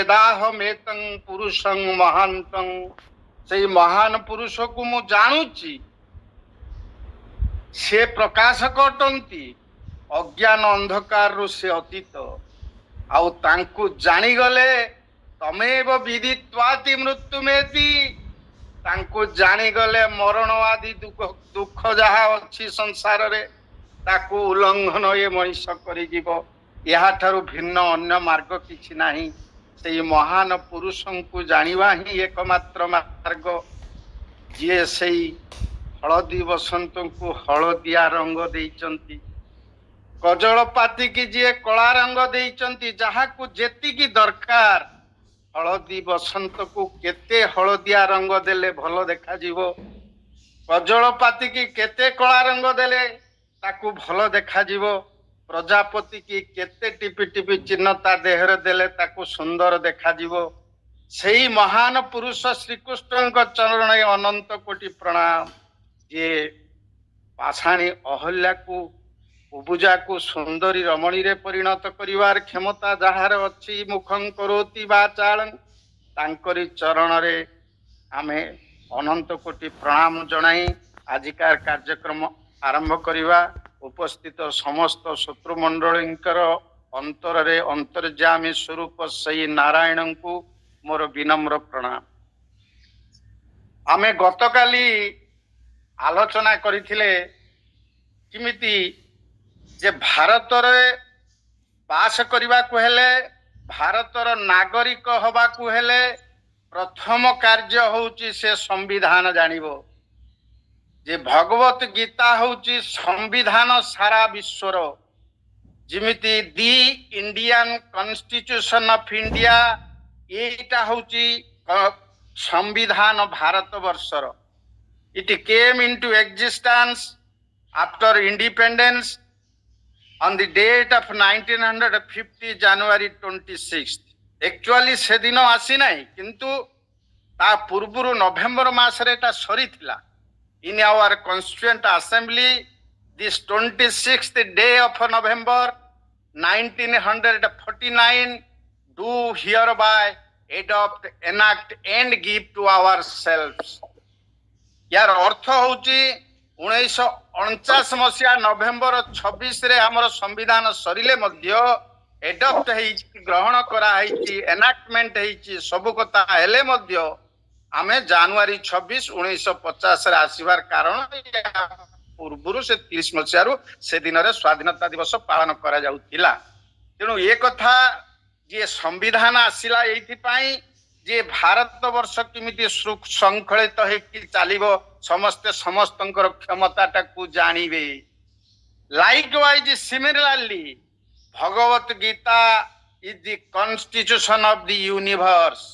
वेदाहमेतं पुरुषं महान्तं से महान पुरुष को मु जानुची से प्रकाशक अटंती अज्ञान अंधकार रु से अतीत आउ तांकु जानी गले तमेव विदित्वाति मृत्युमेति तांकु जानी गले मरण आदि दुख जहा अच्छी संसार रे ताकु उल्लंघन ये मनीष करि जीव या ठारु भिन्न अन्य मार्ग किछि नाही से महान पुरुषों को जानिबा ही एकमात्र मार्ग जे से हलदी बसंत को हलदिया रंग देइचंती कजलपाती की जी कला रंग देइचंती जहा को जेतिकी दरकार हलदी बसंत को केते हलदिया रंग देले भलो देखा जीवो कजलपाती की केते कला रंग देले ताकू भलो देखा जीवो प्रजापति की केते टिपि टिपि चिन्ह ता देहर देले ताकू सुंदर देखा जीवो सेही महान पुरुष श्रीकृष्ण चरण अनंत कोटि प्रणाम जे पाषाणी अहल्या को उबुजा को सुंदरी रमणी रे परिणत करिवार क्षमता जहार अच्छी मुखं करोति वाचालं तांकरी चरण रे आमे अनंत कोटि प्रणाम जनाई आजिकार कार्यक्रम आरंभ करिवा उपस्थित समस्त शत्रुमंडलींकर अंतर रे अंतर्जामी स्वरूप सही नारायण को मोर विनम्र प्रणाम। आमे गतकाली आलोचना करिथिले किमिति जे भारत रे पास करबा को हेले भारतर नागरिक हवा को हेले प्रथम कार्य होउची से संविधान जानिबो जे भगवत गीता होउची संविधान सारा विश्वर जिमिति the Indian constitution of India एटा होउची संविधान भारत वर्षर it came into existence after independence on the date of 1950 January 26th actually से दिन आसी नहीं किंतु ता पूर्वरु नवेम्बर मास रे ता सरी थिला in our constituent assembly this 26th day of November 1949 do hereby adopt enact and give to ourselves यार अर्थ होची 1949 मसीहा नवेम्बर 26 रे हमर संविधान सरिले मध्य एडॉप्ट ग्रहण करा एनाक्टमेंट सब कथा हेले मध्य आमे जनवरी 26 1950 रे आसीबार कारण पूर्वरु से 30 मसीहा से दिन रे स्वाधीनता दिवस पालन करा जाउतिला तेनु ए कथा जे संविधान आसिला एथि पई जे भारत वर्ष किमिति श्रृंखलित चलिबो समस्ते समस्तंकर क्षमता टाकू जानिबे likewise similarly Bhagwat Gita is the constitution of the universe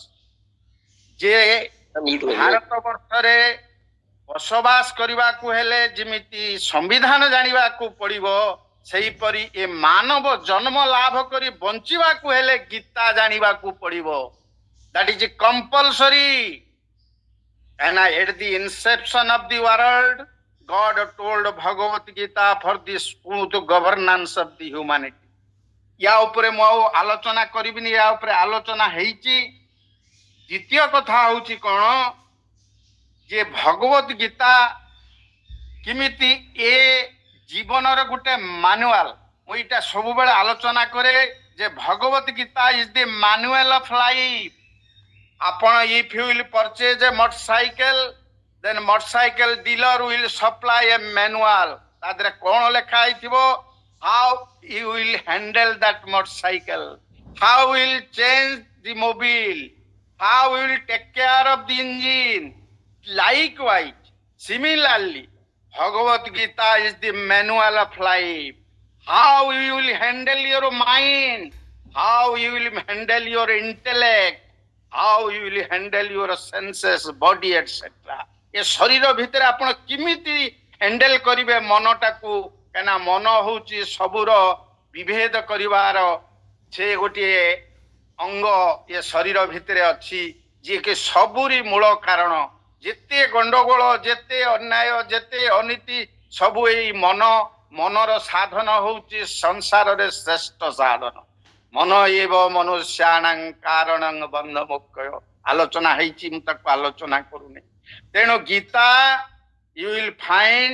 जे भारत वर्ष रे बसवास करबा को हेले जिमिति संविधान जानिबा को पड़िबो सेही परी ए मानव जन्म लाभ करी बंचिबा को हेले गीता जानिबा को पड़िबो that is compulsory and at the inception of the world God told Bhagavad Gita for the smooth governance of the humanity या ऊपर मो आलोचना करिबिनी या ऊपर आलोचना हेची द्वितीय कथा होची कोन जे भगवत गीता किमिति ए जीवनर गुटे मैनुअल ओइटा सब बेले आलोचना करे जे Bhagwat Gita is the manual of life upon if you will purchase a motorcycle then motorcycle dealer will supply a manual tadre kon lekha aithibo how you will handle that motorcycle how will change the mobile how will take care of the engine likewise similarly Bhagavad Gita is the manual of life how you will handle your mind how you will handle your intellect how you will handle your senses body etc ये शरीर भितर आपण किमिति handle करिवे मनटा को कना मन होची सबुर विभेद करिवार से गोटे अंग ये शरीर भितर अछि जे के सबुरी मूल कारण जेते गंडगोल जेते अन्याय जेते अनीति सबु एई मनर साधन होची संसार रे श्रेष्ठ साधन मन एव मनुष्याणां कारणं बंध मोक्षय आलोचना ହେଇଛି ମୁଁ ତାକୁ ଆଲୋଚନା କରୁନି। ତେଣୁ ଗୀତା you will find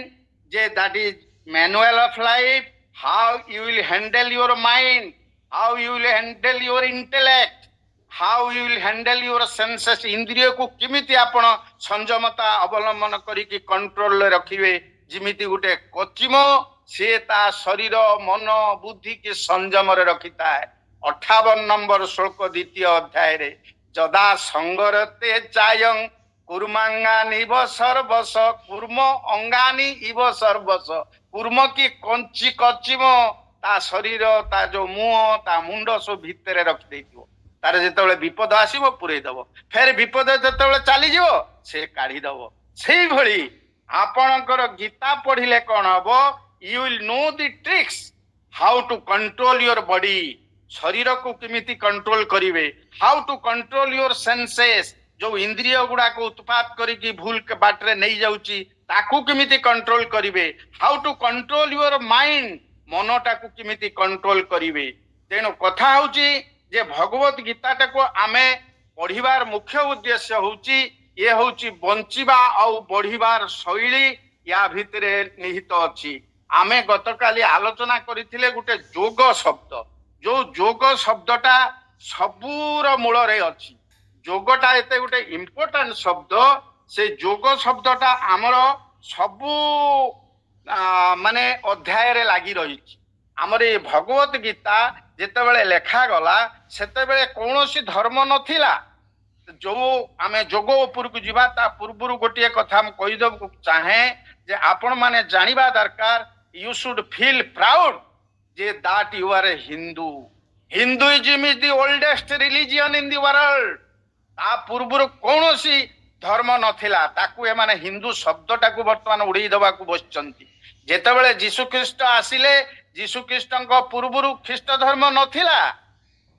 ଯେ that is manual of life, how you will handle your mind, how you will handle your intellect, how you will handle your senses, इंद्रिय को किमिति आपण संयमता अवलंबन करिकी कंट्रोल रे रखिबे। जिमिति गुटे कोचिमो से ता शरीर मन बुद्धि के संयम रे रखिता है। 58 नंबर श्लोक द्वितीय अध्याय रे जदा संगरते चायं कुर्मांगानि इव सर्वस कुर्म अंगानि इव सर्वस कुर्म की कंची कचिमो ता शरीर ता जो मुह ता मुंड सब भितरे रखि देथिबो। तार जेतेबेले विपद आसीबो पुरै दबो, फेर विपद जेतेबेले चली जीवो से काढी दबो। सेही भली आपणकर गीता पढिले कोन हबो, you will know the tricks how to control your body, शरीर को किमिति कंट्रोल करिवे, how to control your senses, जो इंद्रिय गुडा को उत्पाद करिकी भूल के बाटरे नहीं जाउची ताकू किमिति कंट्रोल करिवे, how to control your mind, मनटा को किमिति कंट्रोल करिवे। तेणु कथा होची जे भगवत गीता टाको आमे पढ़िबार मुख्य उद्देश्य होची ये होची बंचिबा और बढ़िबार शैली या भितरे निहित अछि। आमे गतकाली आलोचना करिथिले गुटे जोग शब्द, जो जोग शब्दटा सबूर मूल रे अछि। जोगटा एते गुटे इम्पोर्टेंट शब्द, से जोग शब्दटा आमर सबू माने अध्याय रे लागी रही। आमर ये भगवत गीता जेतेबेले लेखा गला सेतेबेले कौनसी धर्म नथिला। जो आमे जोग उपर को जीवा ता पूर्वरु गोटिए कथा हम कहि दब चाहे जे आपण माने जानिबा दरकार, यू शुड फील प्राउड जे that you are a Hindu. Hinduism is the oldest religion in the world. ता पूर्वरु कौनसी धर्म नथिला, ताकू ए माने हिंदू शब्दटाकू वर्तमान उड़ेई दबा को बसचंती। जेतेबेले यीशु ख्रीष्ट आसिले, यीशु ख्रीष्टଙ୍କ पूर्वरु ख्रीष्ट धर्म नथिला।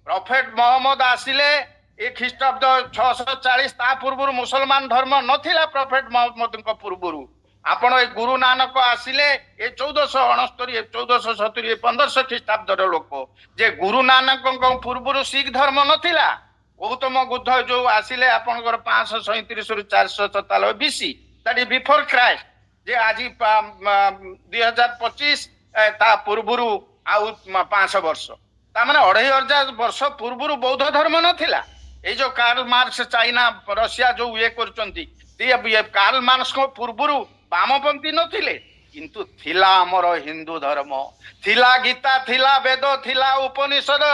प्रॉफेट मोहम्मद आसिले ए ख्रीष्टाब्द 640 ता पूर्वरु मुसलमान धर्म नथिला। प्रॉफेट मोहम्मदଙ୍କ पूर्वरु आपण ए गुरु नानक आसिले ए 1469 1470 1500 ख्रीष्टाब्दर लोक। जे गुरु नानकଙ୍କ पूर्वरु सिख धर्म नथिला। गौतम बुद्ध जो आसिले आपनकर 537 रु 497 BC, that is before Christ. जे आज 2025 ता पूर्वरु आउ 500 वर्ष, ता माने 2500 वर्ष पूर्वरु बौद्ध धर्म नथिला। ए जो कार्ल मार्क्स चाइना रशिया जो ये करचंती, कार्ल मार्क्स को पूर्वरु वामपंथी नथिले, किंतु थिला हमर हिंदू धर्म, थिला गीता, थिला वेद, थिला उपनिषद।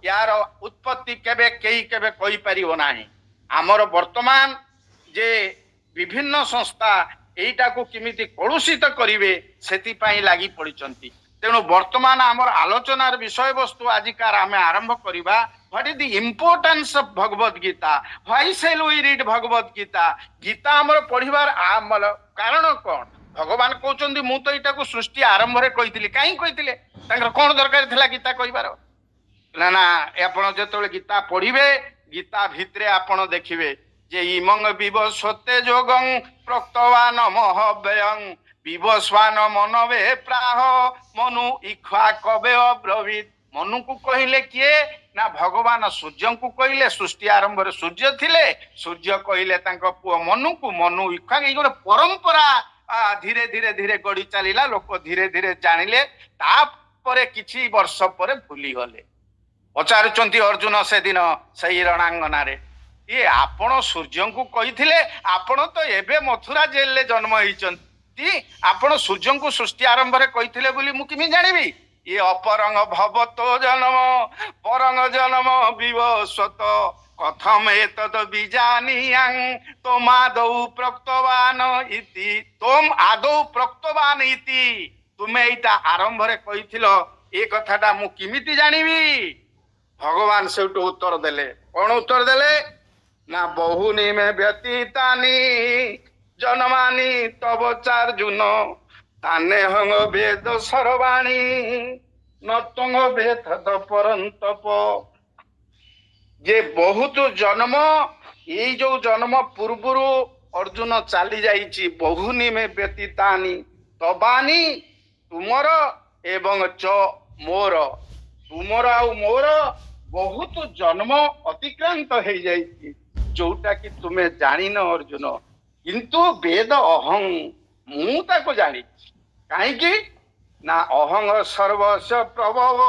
यार उत्पत्ति केबे केई केबे कहि परिबो नाही। हमर वर्तमान जे विभिन्न संस्था एटा को किमिति कलुषित करिवे सेति पई लागि पडिचंती। तेणु वर्तमान हमर आलोचनार विषय वस्तु आजिकार आमे आरंभ करिबा, what is the importance of Bhagwat Gita, why shall we read Bhagwat Gita. Gita हमर पढिबार कारण कोन? भगवान कहउचंदी मु तो एटा को सृष्टि आरंभ रे कहितली, काई कहितले? तांकर कोन दरकार थिला गीता कहिबार? ना ना, आपण जेतोले गीता पढिबे, गीता भितरे आपण देखिबे जे इमंग विवस्वते जोगं प्रक्तवान महव्ययं विवस्वान मनवे प्राह मनु इख्वा कबे अब्रवीत। मनु को कहिले किए ना भगवान सूर्य को कहिले, सृष्टि आरंभ रे सूर्य थिले, सूर्य कहिले तांको पुओ मनु को, मनु इख्वा। ए गोटे परंपरा धीरे धीरे धीरे गड़ी चलिला, लोक धीरे धीरे जानिले, तापरे किछि वर्ष परे भूली गले। पचारुचंती अर्जुन से दिन सही रणांगना रे, ये आपण सूर्य को कहिथिले, आपण तो एबे मथुरा जेल ले जन्म होइचंती, आपण सूर्य को सृष्टि आरंभ रे कहिथिले बोली मु किमि जानिबी? ये अपरंग भवतो जन्म परंग जन्म विवस्वत कथम एतद बीजानियां तोम आदौ प्रक्तवान इति। तोम आदौ प्रक्तवान इति, तुमे एटा आरंभ रे कहिथिलो, ए कथाटा मु किमिति जानिबी? भगवान से उत्तर देले। कौन उत्तर देले ना, बहुनी में व्यतीतानी जन्मानी तब चार्जुन ताने हंग वेद सर्वाणी नतंग वेद परंतप। जे बहुत जन्म, ये जो जन्म पूर्वरु अर्जुन चली जाइछि, बहुनी में व्यतीतानी तबानी तुमर एवं च मोर, तुमर आउ मोर ବହୁତ ଜନ୍ମ ଅତିକ୍ରାନ୍ତ ହେଇଯାଇଛି ଯୋଉଟା କି ତୁମେ ଜାଣିନ ଅର୍ଜୁନ। କିନ୍ତୁ ବେଦ ଅହଂ, ମୁଁ ତାକୁ ଜାଣିଛି। କାହିଁକି ନା ଅହଂ ସର୍ବସ୍ୟ ପ୍ରଭବ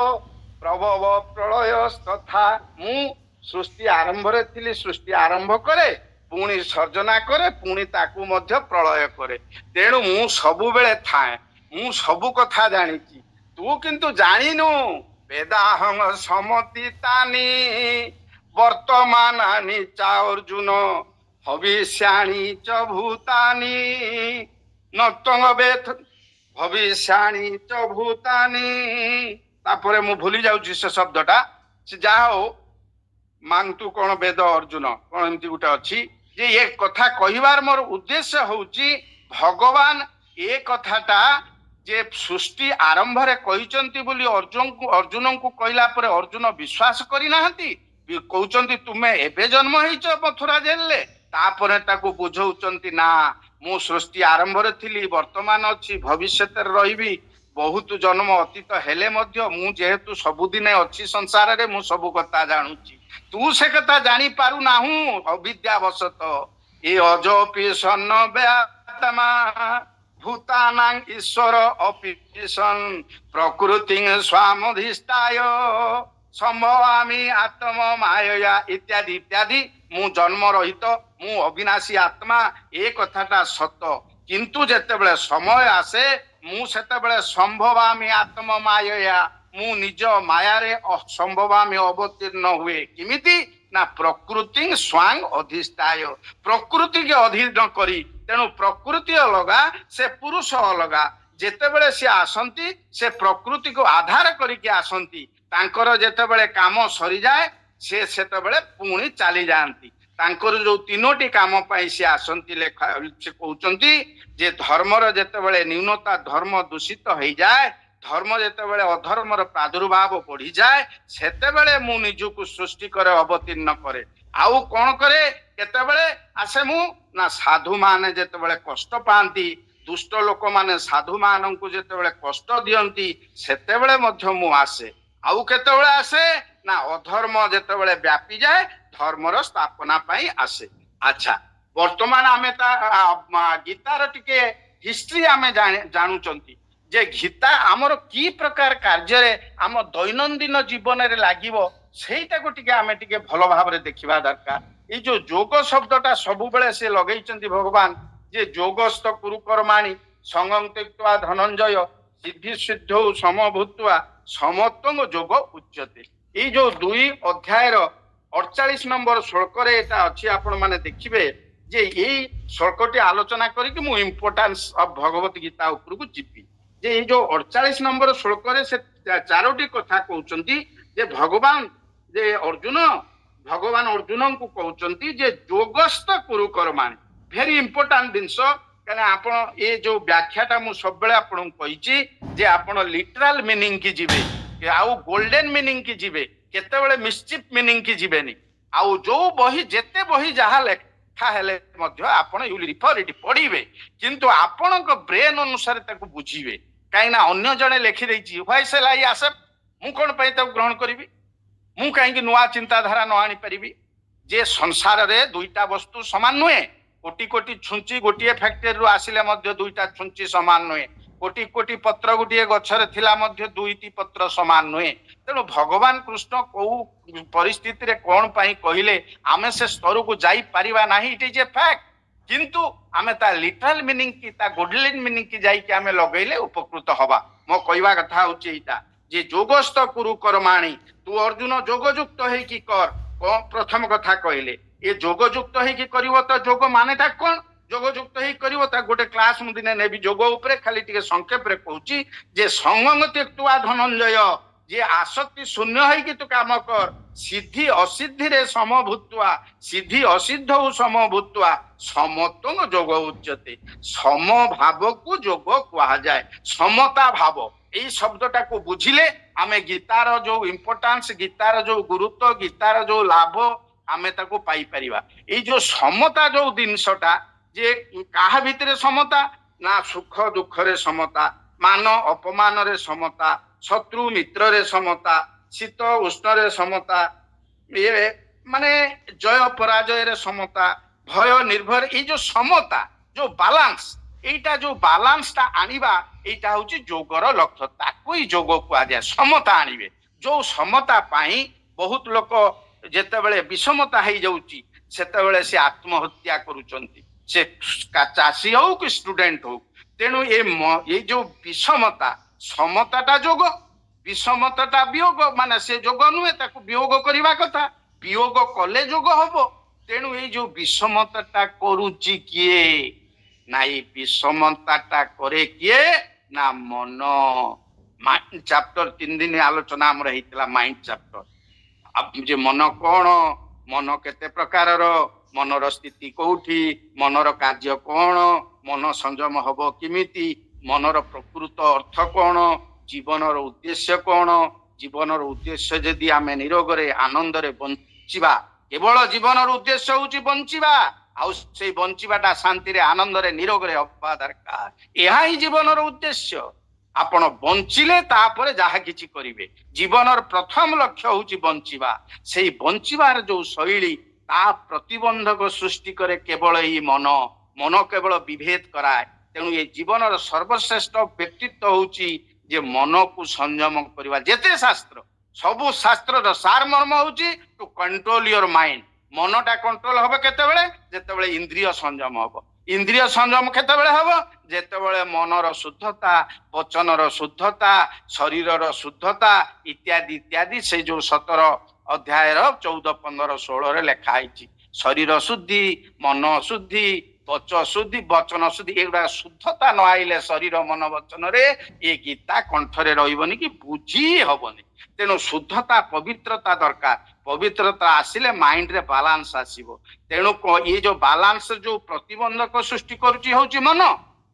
ପ୍ରଭବ ପ୍ରଳୟ ତଥା, ମୁଁ ସୃଷ୍ଟି ଆରମ୍ଭରେ ଥିଲି, ସୃଷ୍ଟି ଆରମ୍ଭ କରେ, ପୁଣି ସର୍ଜନା କରେ, ପୁଣି ତାକୁ ମଧ୍ୟ ପ୍ରଳୟ କରେ। ତେଣୁ ମୁଁ ସବୁବେଳେ ଥାଏ, ମୁଁ ସବୁ କଥା ଜାଣିଛି। ତୁ କିନ୍ତୁ ଜାଣିନୁ। ବେଦାହଂ ସମତୀତାନି ବର୍ତ୍ତମାନାନି ଚା ଅର୍ଜୁନ ଭବିଷ୍ୟାଣି ଚ ଭୂତାନି ନତଙ୍ଗ ବେଥ ଭବିଷ୍ୟାଣି ଚ ଭୂତାନି। ତାପରେ ମୁଁ ଭୁଲି ଯାଉଛି ସେ ଶବ୍ଦଟା, ସେ ଯାହା ହଉ ମାନତୁ କଣ ବେଦ ଅର୍ଜୁନ କଣ ଏମିତି ଗୋଟେ ଅଛି। ଯେ ଏ କଥା କହିବାର ମୋର ଉଦ୍ଦେଶ୍ୟ ହଉଛି ଭଗବାନ ଏ କଥାଟା ଯେ ସୃଷ୍ଟି ଆରମ୍ଭରେ କହିଛନ୍ତି ବୋଲି ଅର୍ଜୁନଙ୍କୁ କହିଲା ପରେ ଅର୍ଜୁନ ବିଶ୍ୱାସ କରିନାହାନ୍ତି, କହୁଛନ୍ତି ତୁମେ ଏବେ ଜନ୍ମ ହେଇଛ ମଥୁରା ଜେଲରେ। ତାପରେ ତାକୁ ବୁଝଉଛନ୍ତି ନା ମୁଁ ସୃଷ୍ଟି ଆରମ୍ଭରେ ଥିଲି, ବର୍ତ୍ତମାନ ଅଛି, ଭବିଷ୍ୟତରେ ରହିବି, ବହୁତ ଜନ୍ମ ଅତୀତ ହେଲେ ମଧ୍ୟ ମୁଁ ଯେହେତୁ ସବୁଦିନେ ଅଛି ସଂସାରରେ, ମୁଁ ସବୁ କଥା ଜାଣୁଛି। ତୁ ସେ କଥା ଜାଣିପାରୁନାହୁଁ ଅବିଦ୍ୟାବଶତଃ। ଏ ଅଜପି ସନ୍ନ ବ୍ୟାତମା ଭୂତାନାଂ ଈଶ୍ୱର ଅପିସନ୍ ପ୍ରକୃତି ସ୍ୱାମଧିଷ୍ଠାୟ ସମ୍ଭବାମି ଆତ୍ମ ମାୟୟା ଇତ୍ୟାଦି ଇତ୍ୟାଦି। ମୁଁ ଜନ୍ମ ରହିତ, ମୁଁ ଅବିନାଶୀ ଆତ୍ମା, ଏ କଥାଟା ସତ। କିନ୍ତୁ ଯେତେବେଳେ ସମୟ ଆସେ ମୁଁ ସେତେବେଳେ ସମ୍ଭବାମି ଆତ୍ମ ମାୟୟା, ମୁଁ ନିଜ ମାୟାରେ ସମ୍ଭବାମି ଅବତୀର୍ଣ୍ଣ ହୁଏ। କେମିତି ନା ପ୍ରକୃତି ସ୍ୱାଂ ଅଧିଷ୍ଠାୟ, ପ୍ରକୃତିକି ଅଧୀନ କରି। ତେଣୁ ପ୍ରକୃତି ଅଲଗା, ସେ ପୁରୁଷ ଅଲଗା। ଯେତେବେଳେ ସେ ଆସନ୍ତି ସେ ପ୍ରକୃତିକୁ ଆଧାର କରିକି ଆସନ୍ତି। ତାଙ୍କର ଯେତେବେଳେ କାମ ସରିଯାଏ ସେ ସେତେବେଳେ ପୁଣି ଚାଲି ଯାଆନ୍ତି। ତାଙ୍କର ଯୋଉ ତିନୋଟି କାମ ପାଇଁ ସେ ଆସନ୍ତି, ସେ କହୁଛନ୍ତି ଯେ ଧର୍ମର ଯେତେବେଳେ ନ୍यूनता, ଧର୍ମ ଦୂଷିତ ହେଇଯାଏ, ଧର୍ମ ଯେତେବେଳେ ଅଧର୍ମର ପ୍ରାଦୁର୍ଭାବ ବଢିଯାଏ, ସେତେବେଳେ ମୁଁ ନିଜକୁ ସୃଷ୍ଟି କରେ, ଅବତୀର୍ଣ୍ଣ କରେ। ଆଉ କଣ କରେ କେତେବେଳେ ଆସେ ମୁଁ ନା ସାଧୁ ମାନେ ଯେତେବେଳେ କଷ୍ଟ ପାଆନ୍ତି, ଦୁଷ୍ଟ ଲୋକମାନେ ସାଧୁ ମାନଙ୍କୁ ଯେତେବେଳେ କଷ୍ଟ ଦିଅନ୍ତି, ସେତେବେଳେ ମଧ୍ୟ ମୁଁ ଆସେ। ଆଉ କେତେବେଳେ ଆସେ ନା ଅଧର୍ମ ଯେତେବେଳେ ବ୍ୟାପିଯାଏ, ଧର୍ମର ସ୍ଥାପନା ପାଇଁ ଆସେ। ଆଚ୍ଛା, ବର୍ତ୍ତମାନ ଆମେ ତା ଗୀତାର ଟିକେ ହିଷ୍ଟ୍ରି ଆମେ ଜାଣୁଛନ୍ତି ଯେ ଗୀତା ଆମର କି ପ୍ରକାର କାର୍ଯ୍ୟରେ ଆମ ଦୈନନ୍ଦିନ ଜୀବନରେ ଲାଗିବ, ସେଇଟାକୁ ଟିକେ ଆମେ ଟିକେ ଭଲ ଭାବରେ ଦେଖିବା ଦରକାର। ଏଇ ଯୋଉ ଯୋଗ ଶବ୍ଦଟା ସବୁବେଳେ ସେ ଲଗେଇଛନ୍ତି ଭଗବାନ, ଯେ ଯୋଗସ୍ଥ କୁରୁକର୍ମାଣି ସଙ୍ଗଂ ତ୍ୟକ୍ତ୍ୱା ଧନଞ୍ଜୟ ସିଦ୍ଧି ସିଦ୍ଧୌ ସମଭୂତ୍ୱା ସମତ୍ୱଂ ଯୋଗ ଉଚ୍ୟତେ। ଏଇ ଯୋଉ 2 ଅଧ୍ୟାୟର 48 ନମ୍ବର ଶ୍ଲୋକରେ ଏଟା ଅଛି, ଆପଣ ମାନେ ଦେଖିବେ ଯେ ଏଇ ଶ୍ଲୋକଟି ଆଲୋଚନା କରିକି ମୁଁ ଇମ୍ପୋର୍ଟାନ୍ସ ଅଫ ଭଗବତ ଗୀତା ଉପରକୁ ଯିବି। ଯେ ଏଇ ଯୋଉ 48 ନମ୍ବର ଶ୍ଲୋକରେ ସେ 4ଟି କଥା କହୁଛନ୍ତି ଯେ ଭଗବାନ ଅର୍ଜୁନଙ୍କୁ କହୁଛନ୍ତି ଯେ ଯୋଗସ୍ଥ କୁରୁକର୍ମାଣି। ଭେରି ଇମ୍ପୋର୍ଟାଣ୍ଟ ଜିନିଷ, କାରଣ ଆପଣ ଏ ଯୋଉ ବ୍ୟାଖ୍ୟାଟା ମୁଁ ସବୁବେଳେ ଆପଣଙ୍କୁ କହିଛି ଯେ ଆପଣ ଲିଟରାଲ ମିନିଂ କି ଯିବେ, ଆଉ ଗୋଲ୍ଡେନ ମିନିଂ କି ଯିବେ, କେତେବେଳେ ମିସଚିଫ ମିନିଂ କି ଯିବେନି। ଆଉ ଯୋଉ ବହି ଯେତେ ବହି ଯାହା ଲେଖା ହେଲେ ମଧ୍ୟ ଆପଣ ୟୁ ୱିଲ୍ ରିଫର ଇଟ୍, ପଢିବେ, କିନ୍ତୁ ଆପଣଙ୍କ ବ୍ରେନ ଅନୁସାରେ ତାକୁ ବୁଝିବେ। କାହିଁକି ନା ଅନ୍ୟ ଜଣେ ଲେଖିଦେଇଛି, ହ୍ୱାଇ ସେଲ୍ ଆଇ ଆକ୍ସେପ୍ଟ, ମୁଁ କଣ ପାଇଁ ତାକୁ ଗ୍ରହଣ କରିବି? ମୁଁ କାହିଁକି ନୂଆ ଚିନ୍ତାଧାରା ନ ଆଣିପାରିବି? ଯେ ସଂସାରରେ 2ଟା ବସ୍ତୁ ସମାନ ନୁହେଁ। କୋଟି କୋଟି ଛୁଞ୍ଚି ଗୋଟିଏ ଫ୍ୟାକ୍ଟରୀରୁ ଆସିଲେ ମଧ୍ୟ 2ଟା ଛୁଞ୍ଚି ସମାନ ନୁହେଁ। କୋଟି କୋଟି ପତ୍ର ଗୋଟିଏ ଗଛରେ ଥିଲା ମଧ୍ୟ 2ଟି ପତ୍ର ସମାନ ନୁହେଁ। ତେଣୁ ଭଗବାନ କୃଷ୍ଣ କୋଉ ପରିସ୍ଥିତିରେ କଣ ପାଇଁ କହିଲେ ଆମେ ସେ ସ୍ତରକୁ ଯାଇପାରିବା ନାହିଁ, ଇଟ୍ ଇଜ ଏ ଫ୍ୟାକ୍ଟ। କିନ୍ତୁ ଆମେ ତା ଲିଟରାଲ ମିନିଂ କି ତା ଗୋଲ୍ଡେନ ମିନିଂ କି ଯାଇକି ଆମେ ଲଗେଇଲେ ଉପକୃତ ହବା। ମୋ କହିବା କଥା ହଉଛି ଏଇଟା ଯେ ଯୋଗସ୍ଥ କୁରୁକର୍ମାଣି, ତୁ ଅର୍ଜୁନ ଯୋଗଯୁକ୍ତ ହେଇକି କର। କଣ ପ୍ରଥମ କଥା କହିଲେ, ଏ ଯୋଗଯୁକ୍ତ ହେଇକି କରିବ ତ ଯୋଗ ମାନେଟା କଣ? ଯୋଗଯୁକ୍ତ ହେଇ କରିବ ତା ଗୋଟେ କ୍ଲାସ ମୁଁ ଦିନେ ନେବି ଯୋଗ ଉପରେ, ଖାଲି ଟିକେ ସଂକ୍ଷେପରେ କହୁଛି ଯେ ସଙ୍ଗଂ ତ୍ୟକ୍ତ୍ୱା ଧନଞ୍ଜୟ, ଯେ ଆସକ୍ତି ଶୂନ୍ୟ ହେଇକି ତୁ କାମ କର। ସିଦ୍ଧି ଅସିଦ୍ଧିରେ ସମଭୂତ୍ୱା, ସିଦ୍ଧି ଅସିଦ୍ଧ ସମଭୂତ୍ୱା ସମତ୍ୱଂ ଯୋଗ ଉଚ୍ୟତେ। ସମଭାବକୁ ଯୋଗ କୁହାଯାଏ, ସମତା ଭାବ। ଏଇ ଶବ୍ଦଟାକୁ ବୁଝିଲେ ଆମେ ଗୀତାର ଯୋଉ ଇମ୍ପୋର୍ଟାନ୍ସ, ଗୀତାର ଯୋଉ ଗୁରୁତ୍ୱ, ଗୀତାର ଯୋଉ ଲାଭ ଆମେ ତାକୁ ପାଇପାରିବା। ଏଇ ଯୋଉ ସମତା ଯୋଉ ଜିନିଷଟା, ଯେ କାହା ଭିତରେ ସମତା ନା ସୁଖ ଦୁଃଖରେ ସମତା, ମାନ ଅପମାନରେ ସମତା, ଶତ୍ରୁ ମିତ୍ରରେ ସମତା, शीत उष्ण समता ये माने जय पराजय समता भय निर्भर ये जो समता जो बालांस एटा जो बालांस टा आनिबा एटा होची जोगर लक्ष्य ताको ही जोग को जाए समता आनिबे जो समता पाई बहुत लोक जेतेबेले विषमता हो जाउची सेतेबेले से आत्महत्या करूचंती से चाषी हो कि स्टूडेंट हो तेणु ये जो विषमता समताटा जोग विषमताटा वियोग माने से जोग नुहे ताको वियोग करबा कथा वियोग कले जोग हबो तेणु ये जो विषमताटा करूची किए ना ये विषमताटा करे किए ना मन माइंड चैप्टर 3 दिन आलोचना हमर हेतिला माइंड चैप्टर अब जे मन कोन मन केते प्रकारर मनर स्थिति कोठी मनर कार्य कोन मन संयम हबो किमिति मनर प्रकृत अर्थ कोन जीवनर उद्देश्य कोन जीवनर उद्देश्य जदि आमे निरोगरे आनंदरे बंचिबा केवल जीवनर उद्देश्य होची बंचिबा आउ से बंचिबाटा शांति रे आनंद रे निरोगरे हबा दरकार एहा ही जीवनर उद्देश्य आपण बंचिले तापरे जहा किछि करिवे जीवनर प्रथम लक्ष्य होची बंचिबा सेही बंचिबार जो शैली ता प्रतिबंधक सृष्टि करे केवल ही मन मन केवल विभेद कराए तेणु ये जीवनर सर्वश्रेष्ठ व्यक्तित्व होची जे मन को संयम करवा जेते शास्त्र सबु शास्त्र सार मर्म होची टू कंट्रोल योर माइंड मनटा कंट्रोल हबो केतेबेले जेतेबेले इंद्रिय संयम हबो इंद्रिय संयम केतेबेले हबो जेतेबेले मनर शुद्धता वचनर शुद्धता शरीरर शुद्धता इत्यादि इत्यादि से जो 17 अध्याय 14 15 16 रे लिखा है शरीर शुद्धि मन शुद्धि वच शुद्धि वचन शुद्धि एगुड़ा शुद्धता न आइले शरीर मन वचन रे ये गीता कंठरे रहिबनी कि बुझी हबनी तेणु शुद्धता पवित्रता दरकार पवित्रता आसिले माइंड रे बालांस आसीबो तेणु ये जो बालांस जो प्रतिबंधक सृष्टि करूची होची मन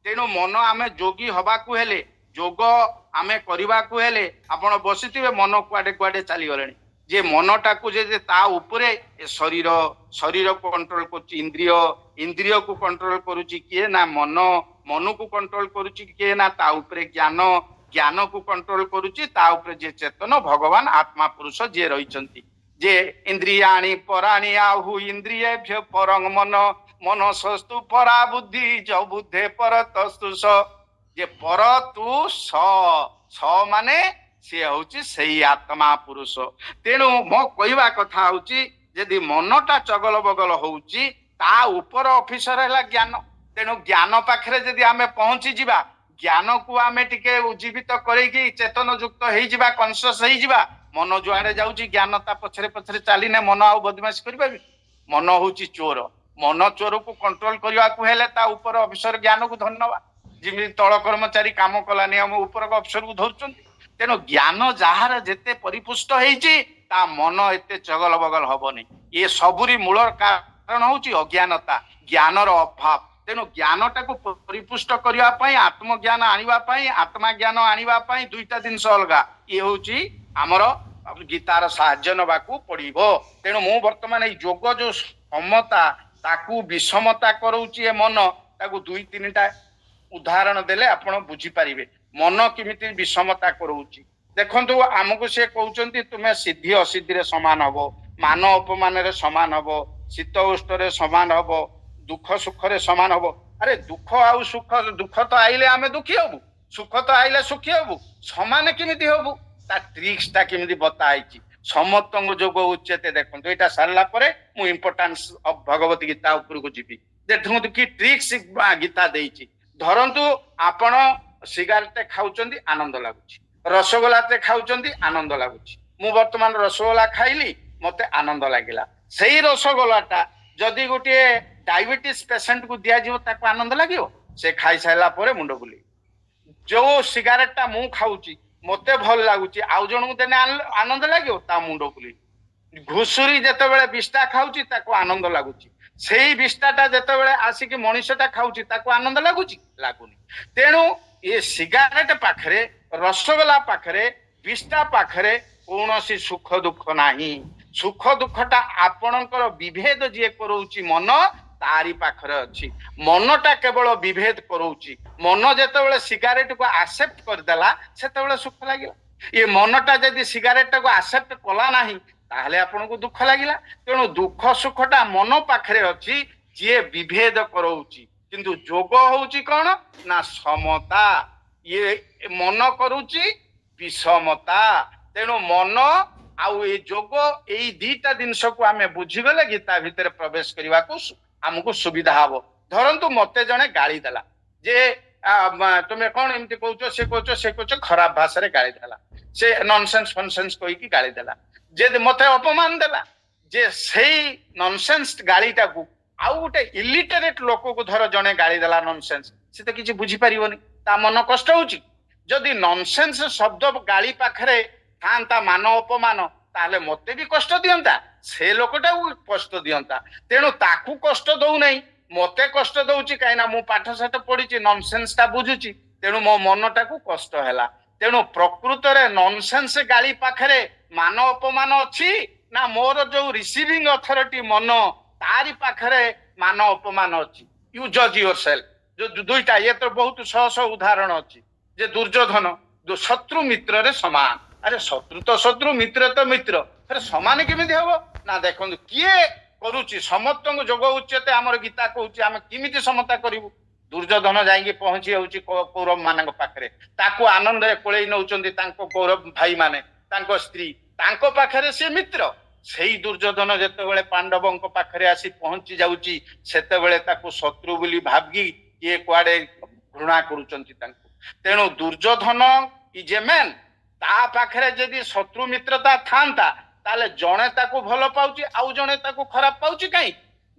तेणु मन आमे जोगी हबा को हेले जोग आमे करिबा को हेले आपण बसिथिबे मन कुआडे कुआडे चली गलेनी जे मनटा को जे ता उपरे शरीर शरीर को कंट्रोल करूची इंद्रिय इंद्रिय को कंट्रोल करूची किए ना मन मन को कंट्रोल करूची किए ना ता उपरे ज्ञान ज्ञान को कंट्रोल करूची ता उपरे जे चेतन भगवान आत्मा पुरुष जे रहिचंती जे इंद्रियाणि पराणि आहु इंद्रियेभ्य परं मन मनसस्तु परा बुद्धि ज बुद्धे परतस्तु स जे पर तु स माने से होची सही आत्मा पुरुष तेणु मो कहवा कथा होची यदि मनटा चगल बगल होची ता ऊपर ऑफिसर है ज्ञान तेणु ज्ञान पाखरे यदि आमे पहुंची जिबा ज्ञान को आमे टिके उज्जीवित करैकी चेतन युक्त हेई जिबा कॉन्शियस हेई जिबा मन जुआडे जाउची ज्ञान ता पछरे पछरे चालिने मन आउ बदमाश करबा मन होची चोर मन चोर को कंट्रोल करबा को हेले ता ऊपर ऑफिसर ज्ञान को धन्यवाद जिमि तळ कर्मचारी काम कला नियम ऊपर ऑफिसर को धरचंती तेणु ज्ञान जार जेते परिपुष्ट होईची ता मन एते चगल बगल हबनी ये सबुरी मूल कारण होची अज्ञानता ज्ञानर अभाव तेणु ज्ञानटा को परिपुष्ट करबा पई आत्मज्ञान आनिबा पई आत्मा ज्ञान आनिबा पई दुईटा जिंस अलगा ये होची हमर गीतार साहाय्य नबाकू पड़िबो तेणु मु वर्तमान ए जोग जो समता ताकू विषमता करूची ए मन ताकू दुई तीनटा उदाहरण देले आपण बुझी पारिबे मन किमिति विषमता करूची देखंतु हमको से कहउचंती तुमे सिद्धि असिद्धि रे समान हबो मान अपमान रे समान हबो शीत उष्ण रे समान हबो दुख सुख रे समान हबो अरे दुख आउ सुख दुख तो आइले आमे दुखी हबु सुख तो आइले सुखी हबु समान किमिति हबु ता ट्रिक्स ता किमिति बताइची समतंग जोग उच्चते देखंतु एटा सारला परे मु इंपोर्टेंस ऑफ भगवत गीता ऊपर को जीवी देखंतु कि ट्रिक्स गीता देइची धरंतु आपण सिगारेट खाउचंदी आनंद लागुची रसगोल्ला ते खाउचंदी आनंद लागुची मु वर्तमान रसगोल्ला खाइली मते आनंद लागिला सेही रसगोल्लाटा जदी गोटे डायबिटीज पेशेंट को दिया जिवो ताको आनंद लागियो से खाई साइला परे मुंड बुली जो सिगारेटटा मु खाउची मते भल लागुची आउ जण को देने आनंद लागियो ता मुंड बुली घुसुरी जते बेले बिस्टा खाउची ताको आनंद लागुची सेही बिस्टाटा जते बेले आसी कि मनुष्यटा खाउची ताको आनंद लागुची लागुनी तेणु ये सिगारेट पाखरे रसगोल्ला पाखरे बिस्टा पाखरे कौनसी सुख दुख नाही सुख दुखटा आपणकर विभेद जे करूची मन तारी पाखरे अछि मनटा केवल विभेद करूची मन जेतेबेले सिगारेट को एक्सेप्ट कर देला सेतेबेले सुख लागिला ये मनटा जदि सिगारेट टाको आसेप्ट कला नाही ताहले आपनको दुख लागिला तेणु दुख सुखटा मन पाखरे अछि जे विभेद करौची किंतु जोग होउची कोन ना समता ये मन करूची विषमता तेणु मन आउ ए जोग एई दीटा जिनस को आमे बुझी गले गीता भितर प्रवेश करने को आमको सुविधा हबो धरंतु मते जने गाली देला जे तुम्हें कौन एमती कहूच से कहूच खराब भाषा रे गाली देला से नॉनसेंस फनसेंस कही की गाली देला जे मते अपमान देला जे सेही नॉनसेंस गालीटा को आउ गोटे इलिटरेट लोक को धर जने गाली देला नॉनसेंस से तो किसी बुझी पारिबनी ता मन कष्ट होची जदि नॉनसेंस शब्द गाली पाखरे थांता मान अपमान ताहले मते भी कष्ट दियंता से लोकटा कष्ट दियंता तेणु ताकू कष्ट दउ नहीं मते कष्ट दउची काइना मु पाठ साठ पढिची नॉनसेंस ता बुझुची तेणु मो मनटा को कष्ट हैला तेणु प्रकृत रे नॉनसेंस गाली पाखरे मान अपमान अछि ना मोर जो रिसीविंग अथॉरिटी मन तारी पाखरे मान अपमान अछि यू जज योरसेल्फ जो दुईटा ये तो बहुत सह सह उदाहरण अछि जे दुर्योधन शत्रु मित्र रे समान अरे शत्रु तो शत्रु मित्र तो मित्र अरे समान केमिति हबो ना देखंतु किए करूची समस्त जोग उच्यते आमर गीता कहूची आमे किमिति समता करिवु दुर्योधन जाइकी पहुंची होउची कौरव मानक पाखरे ताको आनंद रे कोळेई नउचंदी तांको कौरव भाई माने तांको स्त्री तांको पाखरे से मित्र सेही दुर्योधन जेतेबेले पांडवंक पाखरे आसी पहुंची जाउची सेतेबेले ताको शत्रु बोली भाबगी किए कुआडे घृणा करूचंती तांको तेणु दुर्योधन इज ए मैन ता पाखरे जदि शत्रु मित्रता थांता ताले जणे ताको भल पाउची आउ जणे ताको खराब पाउची काई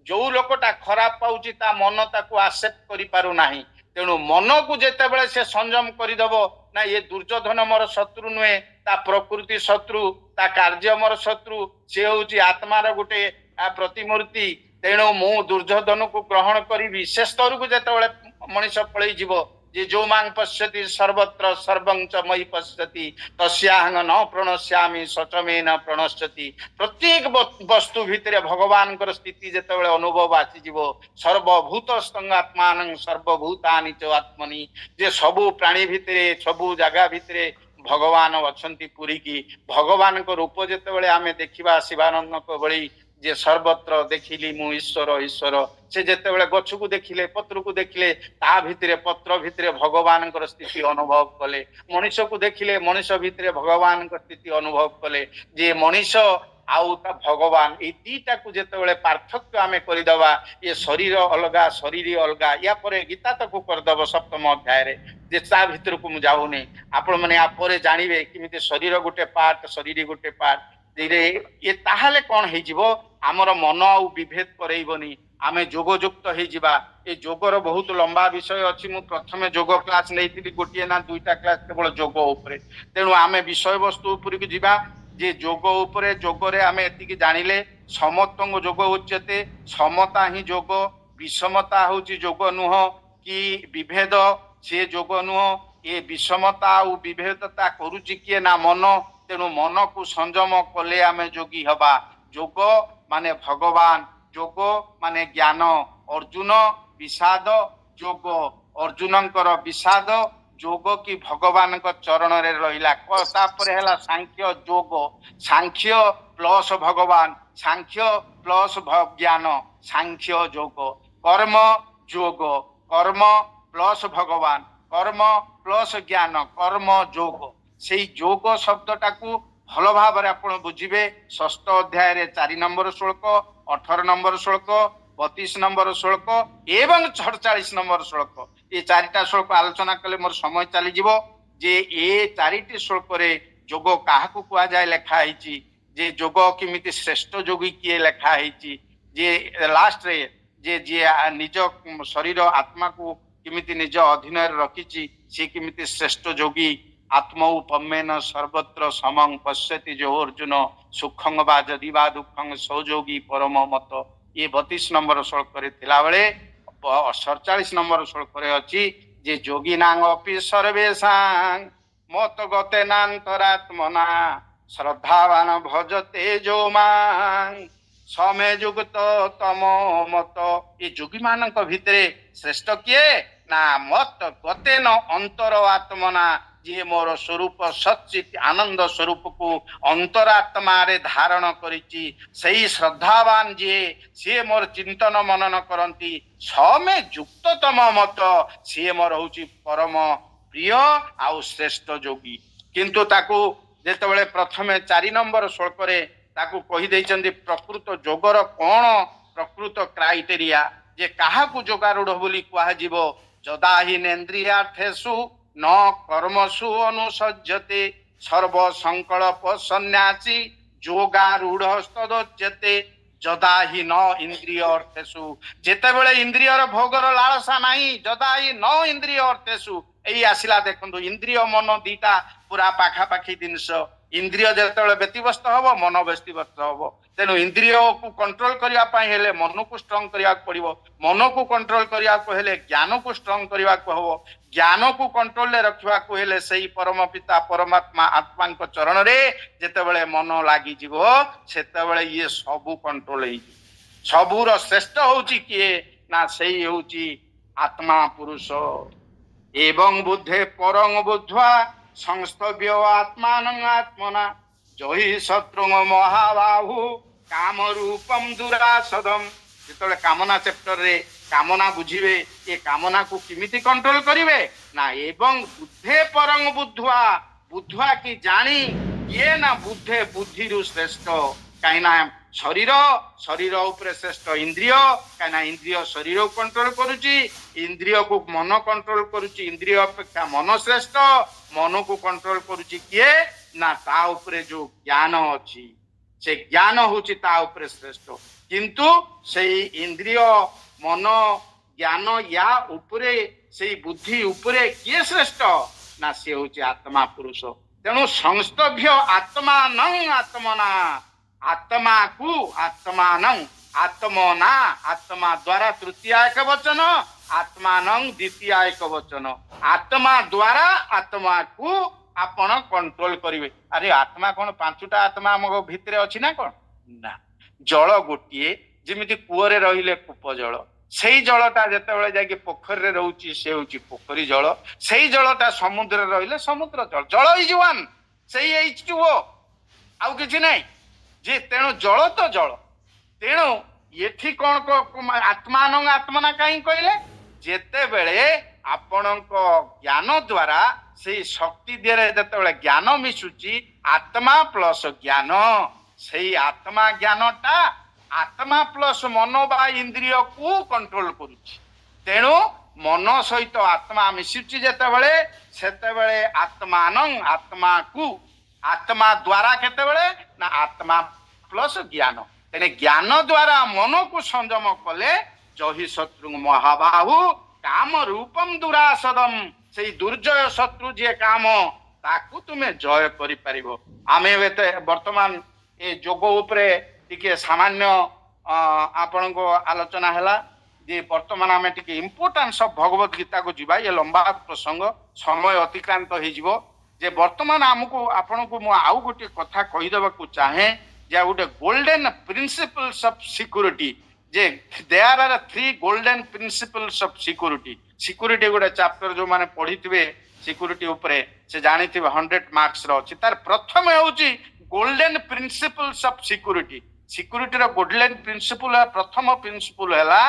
जो लोकटा खराब पाउची ता मन ताको एक्सेप्ट करि पारु नाही तेणु मन को जेतेबेले से संयम करि दबो ना ये दुर्योधन मोर शत्रु नुहे ता प्रकृति शत्रु ता कार्य मोर शत्रु से होची आत्मार गुटे प्रतिमूर्ति तेणु मु दुर्योधन को ग्रहण करी से स्तर को जेतेबेले मनीष पळई जीवो जे जो मांग पश्यति सर्वत्र सर्वं च मयि पश्यति तस्याहं न प्रणश्यामि सचमे न प्रणश्यति प्रत्येक वस्तु भितरे भगवान कर स्थिति जेतेबेले अनुभव आसी जीवो सर्वभूत स्तंगात्मानं सर्वभूतानि च आत्मनि जे सबु प्राणी भितरे सबु जगह भितरे भगवान अछंती पुरी की भगवान को रूप जेतेबेले आमे देखिबा शिवानंद को बळी जे सर्वत्र देखिली मु ईश्वर ईश्वर से जेतेबेले गछ को देखिले पत्र को देखिले ता भितरे पत्र भितरे भगवान कर स्थिति अनुभव कले मनीष को देखिले मनीष भितरे भगवान कर स्थिति अनुभव कले जे मनीष आउ ता भगवान ए दीटा को जेतेबेले पार्थक्य आमे करिदबा ये शरीर अलगा शरीर अलगा या परे गीता तक करदब सप्तम अध्याय रे जे ता भितर को मु जाउनी आपण माने आ परे जानिबे किमिते शरीर गुटे पार्ट शरीर गुटे पार्ट धीरे ये ताहले कौन है जीवो आमर मन आउ विभेद करैबनी आमे जोग युक्त हे जिबा ए जोगर बहुत लंबा विषय अछि मु प्रथमे जोग क्लास लेइतिली गोटिए ना दुईटा क्लास केवल जोग ऊपर तेणु आमे विषय वस्तु ऊपर की जिबा जे जोग ऊपर जोगरे आमे एतिकी जानिले समत्वंग जोग उच्यते समता ही जोग विषमता होची जोग नुह कि विभेद से जोग नुह ए विषमता आउ विभेदता करूची किए ना मन तेणु मन को संयम कले आमे जोगी हबा जोग माने भगवान जोग माने ज्ञान अर्जुन विषाद जोग अर्जुनंकर विषाद जोग की भगवान को चरण रे रहिला तापर हैला सांख्य जोग सांख्य प्लस भगवान सांख्य प्लस ज्ञान सांख्य जोग कर्म जोग कर्म प्लस भगवान कर्म प्लस ज्ञान कर्म जोग से जोग शब्दटा को भल भाव आप बुझे षष्ठ अध्याय रे 4 नंबर श्लोक 18 नंबर श्लोक 32 नंबर श्लोक एवं 47 नंबर श्लोक ये 4टा श्लोक आलोचना कले मोर समय चली जीवो जे ए 4टी श्लोक रे जोग काहाकू कुआ जाय लेखा हिची जे जोग किमिति श्रेष्ठ जोगी किए लेखा हिची जे लास्ट रे जे जे निज शरीर आत्मा को किमिति निज अधीन रखिची से किमिति श्रेष्ठ जोगी आत्मौपम्येन सर्वत्र समं पश्यति जो अर्जुन सुखं वा जदि वा दुखं सौजोगी परम मत ये 32 नंबर श्लोक रे थिला बेले 47 नंबर श्लोक रे अछि जे जोगी नांगपि सर्वेषां मत गतेनान्तरात्मना श्रद्धावान भजते जो मां समे युक्त तमो मत ये जोगी मानक भितरे श्रेष्ठ किए ना मत गतेन अंतर आत्मना जी मोर स्वरूप सच्चित आनंद स्वरूप को अंतरात्मा रे धारण करिछि सही श्रद्धावान जी सी मोर चिंतन मनन करंती समे युक्ततम मत सी मोर होछि परम प्रिय आउ श्रेष्ठ योगी किंतु ताकू जेतेबेले प्रथमे 4 नंबर श्लोक रे ताकू कहि दैचंदी प्रकृत जोगर कोन प्रकृत क्राइटेरिया जे काहाकू जोगारूढ़ बोली कुहा जीवो जदा हिनेन्द्रियार्थेषु न कर्मसु अनुसज्जते सर्व संकल्प सन्यासी जोगारूढ़ तदोच्यते जदा हि न इंद्रिय अर्थेषु जेतेबेले इंद्रियर भोगर लालसा नाही जदा हि न इंद्रिय अर्थेषु एई आसिला देखंतु इंद्रिय मन दीटा पूरा पाखा पाखी जिनस इंद्रिय जेतेबेले व्यतिव्यस्त हबो मन व्यतिव्यस्त हबो तेणु इंद्रिय को कंट्रोल करिया पाई हेले मन को स्ट्रांग करिया पड़िबो मन को कंट्रोल करिया को हेले ज्ञान को स्ट्रांग करिया को हबो ज्ञान को कंट्रोल ले रखिवा को हेले सही परम पिता परमात्मा आत्मा को चरण रे जेतेबेले मन लागि जीवो सेतेबेले ये सबु कंट्रोल हेई सबुर श्रेष्ठ होउची किए ना सही होउची आत्मा पुरुष एवं बुद्धे परंग बुद्ध्वा संस्तभ्य आत्मानं आत्मना जहि शत्रु महाबाहु काम रूपम दुरासदम जेतबेले कामना चैप्टर रे कामना बुझिबे ये कामना को किमिति कंट्रोल करिवे ना एवं बुद्धे परंग बुद्धवा बुद्धवा की जानी ये ना बुद्धे बुद्धि रु श्रेष्ठ काइना शरीर शरीर उपरे श्रेष्ठ इंद्रिय काइना इंद्रिय शरीर को कंट्रोल करूची इंद्रिय को मन कंट्रोल करूची इंद्रिय अपेक्षा मन श्रेष्ठ मन को कंट्रोल करूची किए ना ता उपरे जो ज्ञान अछि से ज्ञान होची ता उपरे श्रेष्ठ किंतु सेई इंद्रिय मन ज्ञान या उपरे सेई बुद्धि उपरे किए श्रेष्ठ ना से होची आत्मा पुरुष तेणु संस्तभ्य आत्मा नंग आत्मना आत्मा को आत्मानं आत्मना आत्मा द्वारा तृतीय एक वचन आत्मानं द्वितीय एक वचन आत्मा द्वारा आत्मा को आपण कंट्रोल करिवे अरे आत्मा कोन पांचटा आत्मा हमको भितरे अछि ना कोन ना जल गोटिए जेमिति कुओरे रहिले कूप जल सेई जलटा जेतेबेले जाके पोखरी रे रहउची से होची पोखरी जल सेई जलटा समुद्र रे रहिले समुद्र जल जल इज वन सेई H2O आउ किछि नै जे तेणु जल तो जल तेणु एठी कोन को आत्मानं आत्मना काई कहले जेतेबेले आपणको ज्ञान द्वारा से शक्ति दिए जेतेबेले ज्ञान मिसुची आत्मा प्लस ज्ञान से आत्मा ज्ञानटा आत्मा प्लस मन बा इंद्रिय को कंट्रोल करुची तेणु मन सहित आत्मा मिसुची जेतेबेले सेतेबेले आत्मानं आत्मा को आत्मा द्वारा केतेबेले ना आत्मा प्लस ज्ञान तेने ज्ञान द्वारा मन को संयम कले जहि शत्रु महाबाहु काम रूपम दुरासदम से दुर्जय शत्रु जे काम ताकू तुमे जय करि परिबो आमे वर्तमान ए जोग उपरे टिके सामान्य आपण को आलोचना हैला जे वर्तमान आमे टिके इंपोर्टेंस ऑफ भगवत गीता को जीवा ये लंबा प्रसंग समय अतिक्रांत हो जिवो जे वर्तमान हमको आपण को मु आउ गोटे कथा कहि देबा को चाहे जे गोटे गोल्डन प्रिंसिपल्स ऑफ सिक्योरिटी जे there are 3 golden principles of security security गोटे चैप्टर जो माने पढिथिबे सिक्योरिटी ऊपर से जानिथिबे 100 मार्क्स रो अछि तार प्रथम होउची golden principles of security security रो गोल्डन प्रिंसिपल प्रथम प्रिंसिपल हैला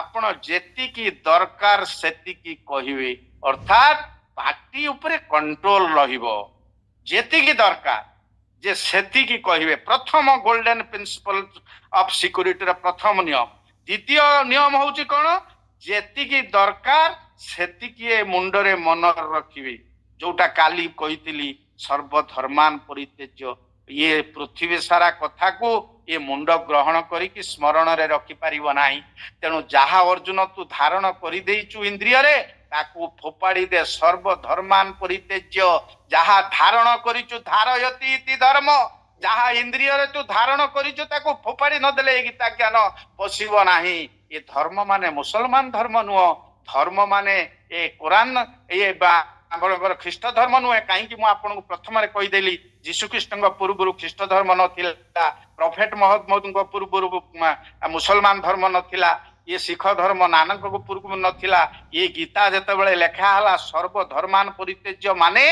आपण जेति की दरकार सेति की कहिवे अर्थात पार्टी ऊपर कंट्रोल रहिबो जेति की दरकार जे सेति की कहिवे प्रथम गोल्डन प्रिंसिपल ऑफ सिक्योरिटी रो प्रथम नियम द्वितीय नियम होउची कोन जेति की दरकार सेति की मुंडरे मन रखिबे जोटा काली कहितली सर्वधर्मान परित्यज्य ये पृथ्वी सारा कथा को ये मुंड ग्रहण करिकी स्मरण रे रखि परिबो नाही तेनु जहा अर्जुन तू धारण करि देइचु इंद्रिय रे ताकू फोपाड़ी दे सर्वधर्मान परित्यज्य जहा धारण करिचु धारयति इति धर्म जहा इंद्रिय रे तू धारण करिचु ताकू फोपाड़ी न देले गीता ज्ञान पसिबो नाही ये धर्म माने मुसलमान धर्म नुह धर्म माने ए कुरान ये बा ख्रीष्ट धर्म नुहे कहीं मुझे आपको प्रथम कहीदेली जीशु ख्रीष्ट पूर्व ख्रीष्ट धर्म नाला प्रफेट मोहम्मद पूर्व मुसलमान धर्म नाला ये सिख धर्म नानक पूर्व नाला ये गीता जिते लेखाला सर्वधर्मान परित्यज्य माने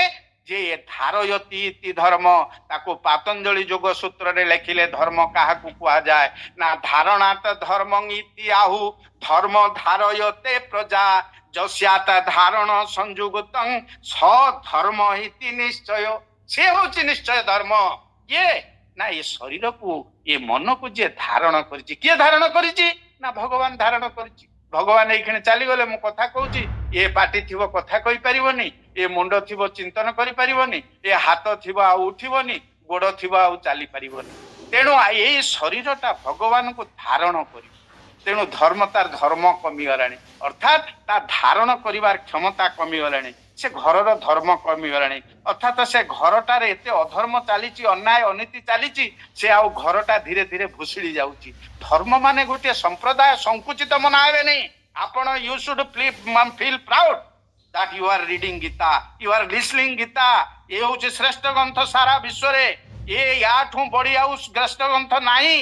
जे धारयति इति धर्म ताको पातंजलि योग सूत्र रे लेखिले धर्म काहाकू कुआ जाए ना धारणात धर्म इति आहु धर्म धारयते प्रजा जस्यात धारण संयुगतं स धर्म इति निश्चय से होची निश्चय धर्म ये ना ये शरीर को ये मन को जे धारण करिछि के धारण करिछि ना भगवान धारण करिछि भगवान एखने चली गले मु कथा कहूची ये पाटी थिबो कथा कहि परिबोनी ये मुंड थिबो चिंतन करि परिबोनी ये हाथ थिबो आ उठिबोनी गोड़ थिबो आ चली परिबोनी तेणु ये शरीरटा भगवान को धारण करि तेणु धर्म तार धर्म कमी गलानी अर्थात ता धारण करिवार क्षमता कमी गलानी से घरर धर्म कमी गलानी अर्थात से घरटार एते अधर्म चलीची अन्याय अनीति चलीची से आउ घरटा धीरे धीरे भूसिड़ी जाउची धर्म माने गोटे संप्रदाय संकुचित मनावे नहीं आपण you should feel proud that you are reading Gita you are listening Gita ये होची श्रेष्ठ ग्रंथ सारा विश्व रे ये याठू बड़ी आउ श्रेष्ठ ग्रंथ नाही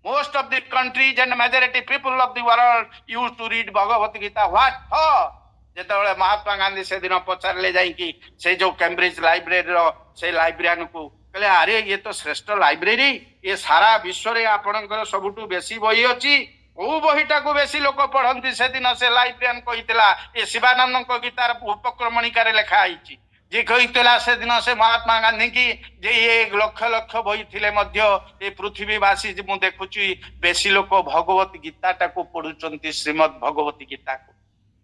most of the countries and majority people of the world used to read Bhagavad Gita what for जेतबळे Mahatma Gandhi से दिन पचारले जाई कि से जो कैम्ब्रिज लाइब्रेरी रो से लाइब्रेरियन को कहले अरे ये तो श्रेष्ठ लाइब्रेरी ये सारा विश्व रे आपनकर सबुटू बेसी बही अछि ओ बहीटा को बेसी लोक पढंती से दिन से लाइब्रेरियन कहितला ये शिवानंद को गीतार उपक्रमणिका रे लिखा आइछि जे कहितला से दिन से महात्मा गांधी की जे ये लक्ष लक्ष बही थिले मध्य ये पृथ्वीवासी जे मु देखुची बेसी लोक भगवत गीता टा को पढुचंती श्रीमद् भगवत गीता को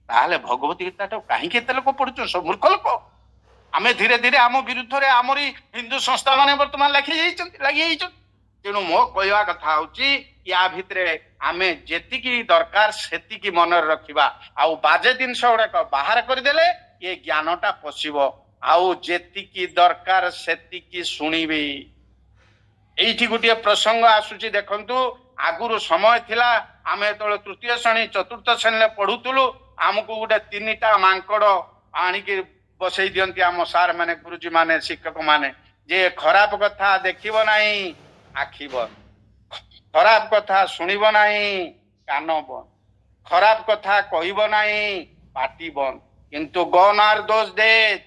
ताहले भगवत गीता टा काहे केते लोक पढुचो सब मूर्ख लोक आमे धीरे धीरे आम विरुद्ध रे आमरी हिंदू संस्था माने वर्तमान लगी जाइछन तेणु मो कहवा कथा होची या भितरे आमे जेतिकी दरकार सेतिकी मन रखिबा आउ बाजे दिन गुड़ाक बाहर करदेले ये ज्ञानटा पशिबो आउ जेतिकी दरकार सेतिकी सुनिबे एइठी गोटे प्रसंग आसुची देखंतु आगुरु समय थिला आमे तळे तृतीय श्रेणी चतुर्थ श्रेणी पढुतुलु आमको गोटे तीनटा मांकड़ आणिकी बसई दियंती आम सार माने गुरुजी माने शिक्षक माने जे खराब कथा देखिबो नाही आखि बंद खराब कथा सुनिबो नाही कान बंद खराब कथा कहिबो नाही पाटी बंद किंतु गॉन आर दोज डेज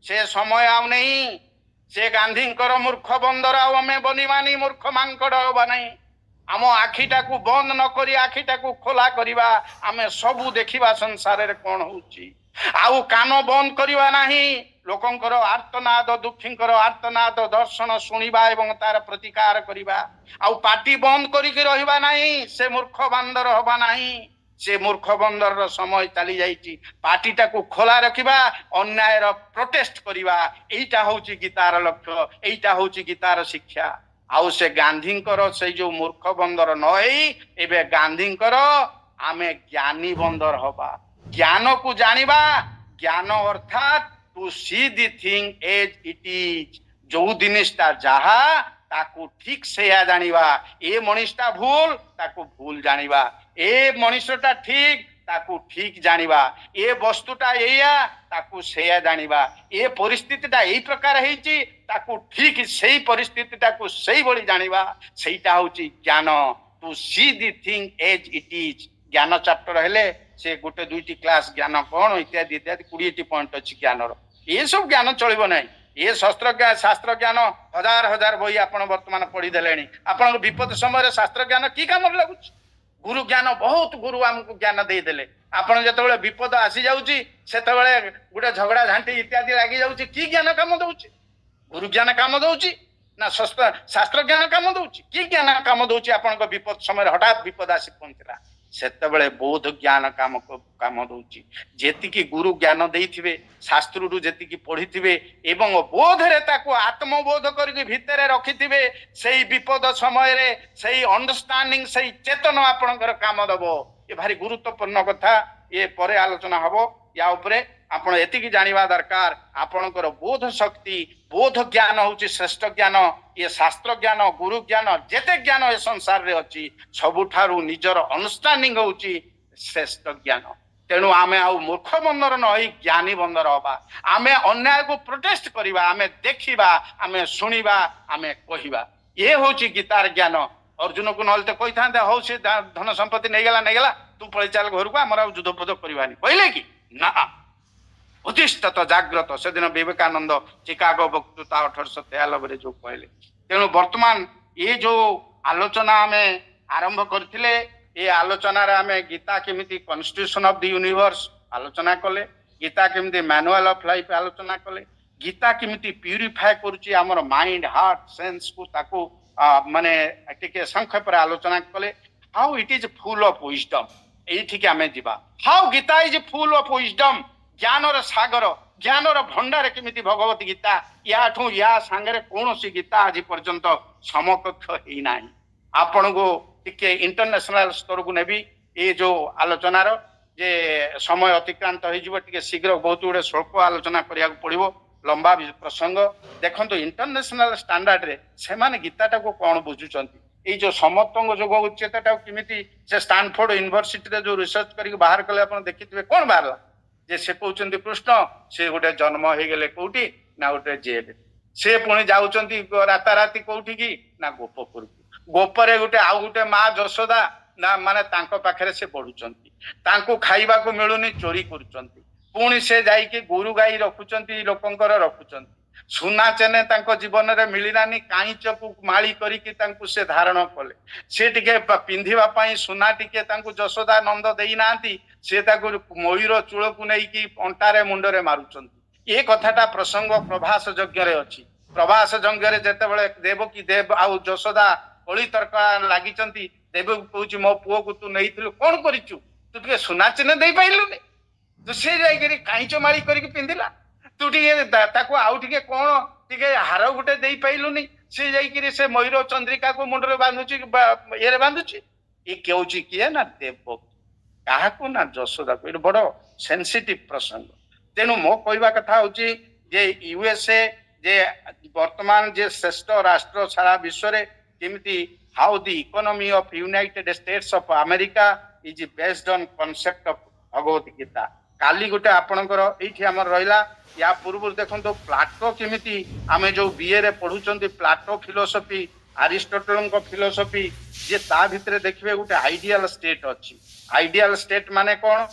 से समय आउ नहीं से गांधींकर मूर्ख बंदर आमे बनिमानी मूर्ख मांकड़ हबा नहीं आम आखिटा को बंद न करी आखिटा को खोला करिबा आमे सबू देखिबा संसार रे कोन होउची आउ कान बंद करिबा नाही लोकंकर आर्तनाद दुखींकर आर्तनाद दर्शन सुनिबा एवं तार प्रतिकार करिबा आउ पाटी बंद करिके रहिबा नाही से मूर्ख बंदर हबा नाही से मूर्ख बंदर समय चली जाइची पार्टीटा को खोला रखिबा अन्याय रो प्रोटेस्ट करिबा एइटा होची गीतार लक्ष्य एइटा होची गीतार शिक्षा आउ से गांधींकर से जो मूर्ख बंदर नई एबे गांधींकर आमे ज्ञानी बंदर हबा ज्ञान को जानिबा ज्ञान अर्थात to see the thing as it is जो जिनिसटा जहा ताकू ठीक से या जानिबा ए मनीषटा भूल ताकू भूल जानिबा ए मनीषटा ठीक ताकू ठीक जानिबा ए वस्तुटा एया ताकू सेया जानिबा ए परिस्थितिटा एई प्रकार हेची ताकू ठीक सेही परिस्थितिटा को सेही बळी जानिबा सेईटा होची ज्ञान to see the thing as it is ज्ञान चैप्टर हेले से गोटे दुईटी क्लास ज्ञान कोन इत्यादि इत्यादि 20टी पॉइंट अछि ज्ञानर ए सब ज्ञान चलिबो नै ये शास्त्र ज्ञान हजार हजार बही आपण वर्तमान पढ़ी देलेनी आपण विपद समय शास्त्र ज्ञान की काम लागुच गुरु ज्ञान बहुत गुरु हमको ज्ञान दे देले आपण जतबेले विपद आसी जाउची सेतबेले गुटे झगड़ा झांटी इत्यादि लागि जाउची की ज्ञान काम दउची गुरु ज्ञान काम दउची ना शास्त्र ज्ञान काम दउची की ज्ञान काम दउची आपण को विपद समय हठात विपद आसी पहुंचला सेतबेले बोध ज्ञान काम दउची जेतिकी गुरु ज्ञान देइथिबे शास्त्र रु जेतिकी पढ़िथिबे एवं बोध रे ताको आत्मबोध करके भितरे रखिथिबे सेही विपद समय रे सेही अंडरस्टैंडिंग सेही चेतन आपनकर काम दबो ये भारी गुरुत्वपूर्ण कथा ये परे आलोचना हबो या उपरे आपण एतिकी जानिबा दरकार आपनकर बोध शक्ति बोध ज्ञान होची श्रेष्ठ ज्ञान ये शास्त्र ज्ञान गुरु ज्ञान जेते ज्ञान ए संसार रे अछि सबुठारु निजर अंडरस्टैंडिंग होची श्रेष्ठ ज्ञान तेणु आमे आउ मूर्ख बंदर नई ज्ञानी बंदर हबा आमे अन्याय को प्रोटेस्ट करिबा आमे देखिबा आमे सुनिबा आमे कहिबा ये होची गीतार ज्ञान अर्जुन को नलते कहि थांते हो से धन संपत्ति नै गेला तू पळि चाल घर को हमरा युद्ध पद करिबानी कहले कि ना ଅଧିଷ୍ଠତ ଜାଗ୍ରତ ସେଦିନ ବିବେକାନନ୍ଦ ଚିକାଗୋ ବକ୍ତୃତା 1893 ଯୋଉ କହିଲେ। ତେଣୁ ବର୍ତ୍ତମାନ ଏ ଯୋଉ ଆଲୋଚନା ଆମେ ଆରମ୍ଭ କରିଥିଲେ ଏ ଆଲୋଚନାରେ ଆମେ ଗୀତା କେମିତି କନଷ୍ଟିଟ୍ୟୁସନ ଅଫ ଦି ୟୁନିଭର୍ସ ଆଲୋଚନା କଲେ, ଗୀତା କେମିତି ମାନୁଆଲ ଅଫ ଲାଇଫ ଆଲୋଚନା କଲେ, ଗୀତା କେମିତି ପ୍ୟୁରିଫାଏ କରୁଛି ଆମର ମାଇଣ୍ଡ ହାର୍ଟ ସେନ୍ସ କୁ ତାକୁ ମାନେ ଟିକେ ସଂକ୍ଷେପରେ ଆଲୋଚନା କଲେ। ହାଉ ଇଟ୍ ଇଜ ଫୁଲ ଅଫ ୱିଜଡମ ଏଇଠିକି ଆମେ ଯିବା। ହାଉ ଗୀତା ଇଜ ଫୁଲ ଅଫ ୱିଜଡମ ଜ୍ଞାନର ସାଗର ଜ୍ଞାନର ଭଣ୍ଡାର କେମିତି ଭଗବତ ଗୀତା ୟାଠୁ ୟା ସାଙ୍ଗରେ କୌଣସି ଗୀତା ଆଜି ପର୍ଯ୍ୟନ୍ତ ସମକକ୍ଷ ହେଇନାହିଁ। ଆପଣଙ୍କୁ ଟିକେ ଇଣ୍ଟରନ୍ୟାସନାଲ ସ୍ତରକୁ ନେବି ଏ ଯୋଉ ଆଲୋଚନାର ଯେ ସମୟ ଅତିକ୍ରାନ୍ତ ହେଇଯିବ ଟିକେ ଶୀଘ୍ର ବହୁତ ଗୁଡେ ସ୍ୱଳ୍ପ ଆଲୋଚନା କରିବାକୁ ପଡିବ ଲମ୍ବା ପ୍ରସଙ୍ଗ। ଦେଖନ୍ତୁ ଇଣ୍ଟରନ୍ୟାସନାଲ ଷ୍ଟାଣ୍ଡାର୍ଡରେ ସେମାନେ ଗୀତାଟାକୁ କଣ ବୁଝୁଛନ୍ତି ଏଇ ଯୋଉ ସମତ୍ୱଙ୍କ ଯୋଗ ଉଚ୍ଚତାଟାକୁ କେମିତି ସେ ଷ୍ଟାନଫୋର୍ଡ ୟୁନିଭରସିଟିରେ ଯୋଉ ରିସର୍ଚ୍ଚ କରିକି ବାହାର କଲେ ଆପଣ ଦେଖିଥିବେ କଣ ବାହାରିଲା ଯେ ସେ କହୁଛନ୍ତି କୃଷ୍ଣ ସେ ଗୋଟେ ଜନ୍ମ ହେଇଗଲେ କୋଉଠି ନା ଗୋଟେ ଜେଲ ସେ ପୁଣି ଯାଉଛନ୍ତି ରାତାରାତି କୋଉଠିକି ନା ଗୋପପୁରକୁ ଗୋପରେ ଗୋଟେ ଆଉ ଗୋଟେ ମା ଯଶୋଦା ନା ମାନେ ତାଙ୍କ ପାଖରେ ସେ ବଢୁଛନ୍ତି ତାଙ୍କୁ ଖାଇବାକୁ ମିଳୁନି ଚୋରି କରୁଛନ୍ତି ପୁଣି ସେ ଯାଇକି ଗୋରୁ ଗାଈ ରଖୁଛନ୍ତି ଲୋକଙ୍କର ରଖୁଛନ୍ତି ସୁନା ଚେନେ ତାଙ୍କ ଜୀବନରେ ମିଳିଲାନି କାଇଁଚକୁ ମାଳି କରିକି ତାଙ୍କୁ ସେ ଧାରଣ କଲେ ସେ ଟିକେ ପିନ୍ଧିବା ପାଇଁ ସୁନା ଟିକେ ତାଙ୍କୁ ଯଶୋଦା ନନ୍ଦ ଦେଇନାହାନ୍ତି ସେ ତାକୁ ମୟୂର ଚୂଳକୁ ନେଇକି ଅଣ୍ଟାରେ ମୁଣ୍ଡରେ ମାରୁଛନ୍ତି ଏ କଥାଟା ପ୍ରସଙ୍ଗ ପ୍ରଭାସ ଯଜ୍ଞରେ ଅଛି ପ୍ରଭାସ ଯଜ୍ଞରେ ଯେତେବେଳେ ଦେବକୀ ଦେବ ଆଉ ଯଶୋଦା କଳି ତର୍କ ଲାଗିଛନ୍ତି ଦେବକୁ କହୁଛି ମୋ ପୁଅକୁ ତୁ ନେଇଥିଲୁ କଣ କରିଛୁ ତୁ ଟିକେ ସୁନା ଚିହ୍ନ ଦେଇପାରିଲୁନି ତୁ ସେ ଯାଇକିରି କାଇଁଚ ମାଳି କରିକି ପିନ୍ଧିଲା ତୁ ଟିକେ ତାକୁ ଆଉ ଟିକେ କଣ ଟିକେ ହାର ଗୋଟେ ଦେଇପାରିଲୁନି ସେ ଯାଇକିରି ସେ ମୟୂର ଚନ୍ଦ୍ରିକାକୁ ମୁଣ୍ଡରେ ବାନ୍ଧୁଛି ଇଏରେ ବାନ୍ଧୁଛି ଏ କେଉଁଛି କିଏ ନା ଦେବକୀ କାହାକୁ ନା ଯଶୋଦାକୁ ଏଇଟା ବଡ ସେନ୍ସିଟିଭ ପ୍ରସଙ୍ଗ ତେଣୁ ମୋ କହିବା କଥା ହଉଛି ଯେ ୟୁଏସଏ ଯେ ବର୍ତ୍ତମାନ ଯେ ଶ୍ରେଷ୍ଠ ରାଷ୍ଟ୍ର ସାରା ବିଶ୍ୱରେ କେମିତି how the economy of United States of America is based on concept of Bhagwat Gita କାଲି ଗୋଟେ ଆପଣଙ୍କର ଏଇଠି ଆମର ରହିଲା या पूर्व देखो प्लाटो केमिति आमे जो बीए रे पढ़ुचंती प्लाटो फिलोसफी अरिस्टोटल फिलोसफी जे ता भितरे देखिबे गोटे आइडियल स्टेट अछि आइडियल स्टेट माने कोन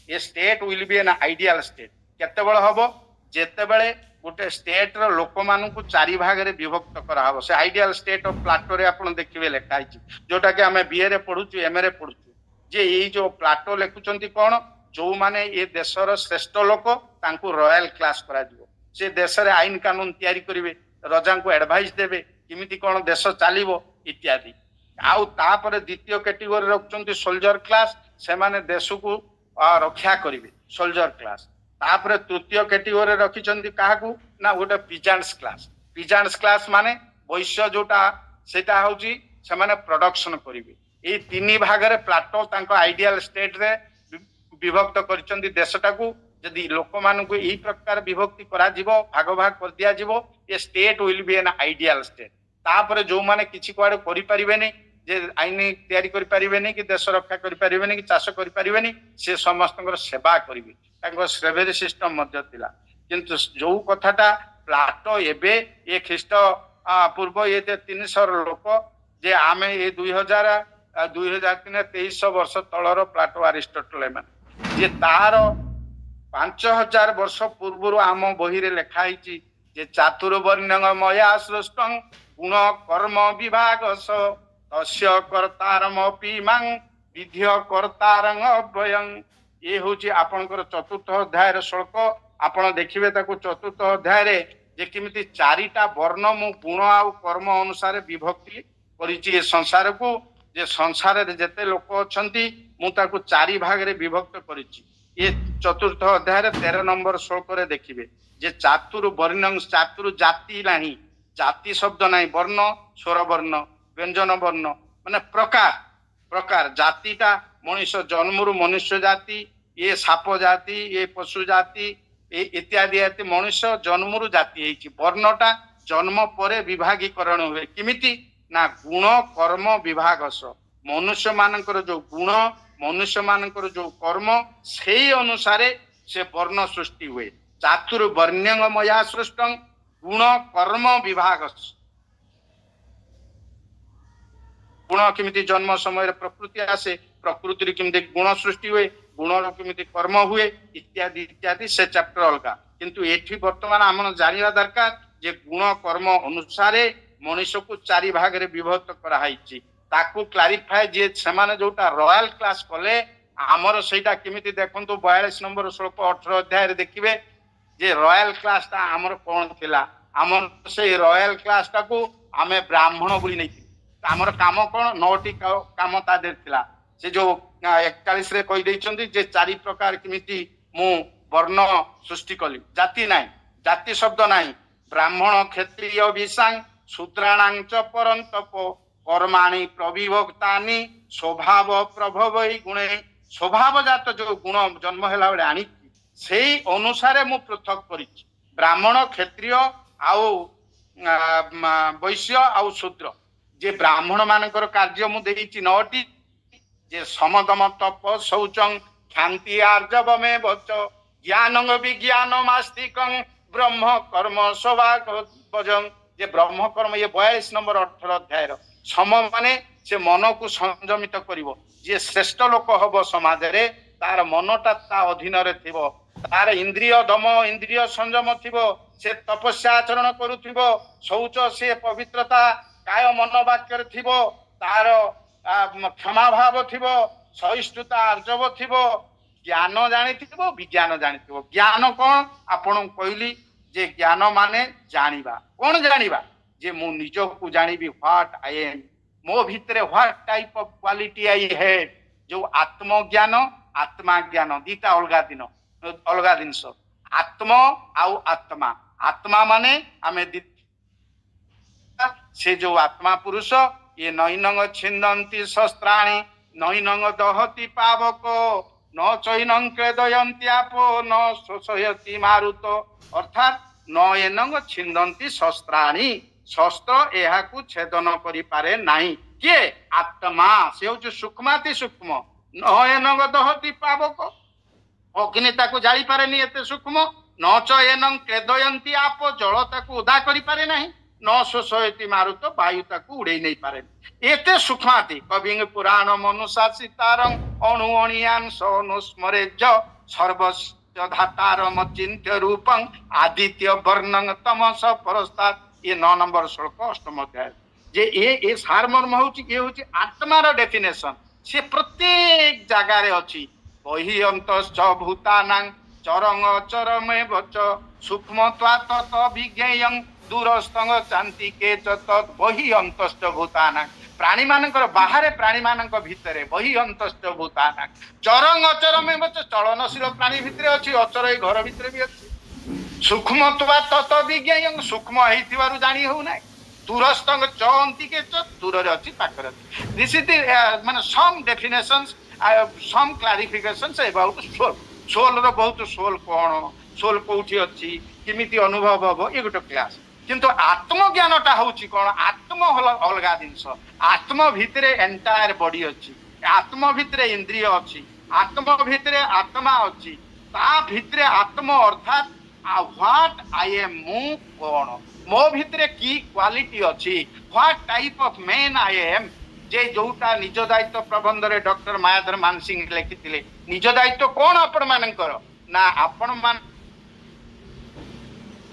a state will be an ideal state केते बेले हबो जेते बेले गोटे स्टेट रो लोक मानु को चारि भाग रे विभक्त करा हबो से आइडियल स्टेट ऑफ प्लाटो रे आपण देखिबे लेखा आइछि जोटा के आमे बीए रे पढ़ुछु एमए रे पढ़ुछु जे एई जो प्लाटो लेखुचंती कोन जो माने ये देशर श्रेष्ठ लोक तांकु रॉयल क्लास करा दिबो से देश रे आईन कानून तयारी करिवे रजा को एडवाइस देबे किमिति कोन देश चालिबो इत्यादि आउ तापर द्वितीय कैटेगरी रखचंती सोल्जर क्लास से माने देश को रक्षा करिवे सोल्जर क्लास तापर तृतीय कैटेगरी रखिचंती काहाकू ना गोटे पिजान्स क्लास माने वैश्य जोटा सेटा होची से माने प्रोडक्शन करिवे ए तीन भाग रे प्लाटो तांको आइडियल स्टेट रे विभक्त करचंती देशटाकू यदि लोक मानकू एई प्रकार विभक्ति करा जिवो भाग भाग कर दिया जिवो a state will be an ideal state तापरे जो माने किछि कुआडे करि परिबेनी जे आईन तयारी करि परिबेनी कि देश रक्षा करि परिबेनी कि चाष करि परिबेनी से समस्तଙ୍କର सेवा करिवे तांको स्लेवरी सिस्टम मध्य थिला किंतु जो कथाटा प्लाटो एबे ए ख्रीष्ट पूर्व ये 300 लोक जे आमे ए 2023 वर्ष तळर प्लाटो अरिस्टोटल एमान जे तार 5000 वर्ष पूर्व आम बही रे लिखाई जे चातुर्वर्ण्यंग मया सृष्टं गुण कर्म विभाग तस्य कर्तारमपि मां विध्य कर्तारं अव्ययं ये होची आपनकर चतुर्थ अध्याय श्लोक आपण देखिबे ताको चतुर्थ अध्याय रे जे किमिति चारिटा वर्ण मु गुण आ कर्म अनुसार विभक्ति करिछि संसार को जे संसार रे जेते लोक अछंती मु ताको चारि भाग रे विभक्त करिछि ये चतुर्थ अध्याय 13 नंबर श्लोक रे देखिबे जे चातुर्वर्ण्यं चातुर जाति नाही जाति शब्द नाही वर्ण स्वर वर्ण व्यंजन वर्ण माने प्रकार प्रकार जातिटा मनुष्य जन्मरु मनुष्य जाति ये साप जाति ये पशु जाति इत्यादि इत्यादि मनुष्य जन्मरु जाति हेछि वर्णटा जन्म परे विभागीकरण हुए किमिति ना गुण कर्म विभागस मनुष्य मानकर जो गुण मनुष्य मानकर जो कर्म से अनुसारे से वर्ण सृष्टि हुए चातुर्वर्ण्यंग मया सृष्टं गुण कर्म विभागस गुण किमिति जन्म समय प्रकृति आसे प्रकृति किमिति गुण सृष्टि हुए गुणर केमिति कर्म हुए इत्यादि इत्यादि से चैप्टर अलगा किंतु एठी वर्तमान आम जानिबा दरकार जे गुण कर्म अनुसार मनुष्य को चारि भाग रे विभक्त कराई ताकू क्लारिफाए जे सेमाने जोटा रॉयल क्लास कले आमर सेटा केमिति देखंतु 42 नंबर श्लोक 18 अध्याय रे देखिबे जे रॉयल क्लास ता आमर कोन थिला आमर से रॉयल क्लास ता को आमे ब्राह्मण बोली नै आमर काम कोन नौटी काम ता देर थिला से जो 41 रे कहि दैछंती जे चारि प्रकार केमिति मु वर्ण सृष्टि कली जाति नाही जाति शब्द नाही ब्राह्मण क्षत्रिय विसांग शूद्राणां च परंतप कर्माणि प्रविभक्तानि स्वभाव प्रभवई गुणे स्वभावजात जो गुण जन्म हैला बेले आनी सेही अनुसारे मु पृथक करिछि ब्राह्मण क्षत्रिय आउ वैश्य आउ शूद्र जे ब्राह्मण मानकर कार्य मु देइछि नौटी जे समदम तप शौचं क्षान्ति आर्जवमे वच ज्ञानं विज्ञानम् आस्तिकं ब्रह्म कर्म स्वभाग भजं जे ब्रह्म कर्म ये 42 नंबर 18 अध्याय सम माने से मन को संयमित करिवो जे श्रेष्ठ लोक हबो समाज रे तार मनटा ता अधीन रे थिबो तार इंद्रिय दम इंद्रिय संयम थिबो से तपस्या आचरण करूथिबो शौच से पवित्रता काय मन वाक्य रे थिबो तार क्षमा भाव थिबो सहिष्णुता आर्जव थिबो ज्ञान जानिथिबो विज्ञान जानिथिबो ज्ञान कोन आपण कहली जे ज्ञान माने जानिबा कोन जानिबा जे मु निज को जानिबी व्हाट आई एम मो भितरे what type of quality I have जो आत्मज्ञान आत्मा ज्ञान दीटा अलगा जिनस आत्म आउ आत्मा आत्मा माने आमे से जो आत्मा पुरुष ये नैनंग छिन्दन्ति शस्त्राणि नैनंग दहति पावक न चैनंग क्लेदयन्ति आपो न शोषयति मारुत अर्थात न एनंग छिन्दन्ति शस्त्राणि शस्त्र एहा को छेदन करि पारे नाही के आत्मा से हो सूक्ष्माति सूक्ष्म न एनंग दहति पावक अग्निता को जाई पारे नि एते सूक्ष्म न च एनंग क्लेदयन्ति आपो जल ताको उदा करि पारे नाही न शोषयति मारुत वायु ताको उड़े नहीं पारे एते सूक्ष्माति कविंग पुराण मनुशासितारं अणुअणियान सनुस्मरेज सर्वस्य धातारम चिन्त्य रूपं आदित्य वर्णं तमस परस्तात् ये 9 नंबर श्लोक 8 अध्याय जे ए सारमर्म होची ये होची आत्मार डेफिनेशन से प्रत्येक जगह रे अछि बहि अंतश्च भूतानां चरंग चरमे वच सूक्ष्मत्वा तत विज्ञेयं दूरस्थंग चांति के तत् बहि अंतश्च भूतानां प्राणी मानकर बाहर प्राणी मानक भितरे बहि अंतश्च भूतानां चरंग अचरमे वच चलनशील प्राणी भितरे अछि अचर ए घर भितरे भी अछि सूक्ष्मत्वा तत विज्ञेयं सूक्ष्म हेतिबारु जानि हो नै दूरस्थंग चंति के दूर रे अछि पाखरे दिस इज माने some definitions some clarifications about soul soul रो बहुत सोल कोन सोल कोठी अछि किमिति अनुभव हबो ए गोटे क्लास किंतु आत्मज्ञानटा होची कोन आत्म अलगा जिंस आत्म भितरे एंटायर बॉडी अछि आत्म भितरे इंद्रिय अछि आत्म भितरे आत्मा अछि ता भितरे आत्म अर्थात व्हाट आई एम मु कोन मो भितरे की क्वालिटी अछि what type of man I am जे जोटा निज दायित्व प्रबंध रे डॉक्टर मायाधर मानसिंह लिखिथिले निज दायित्व कोन आपण मानकर ना आपण मान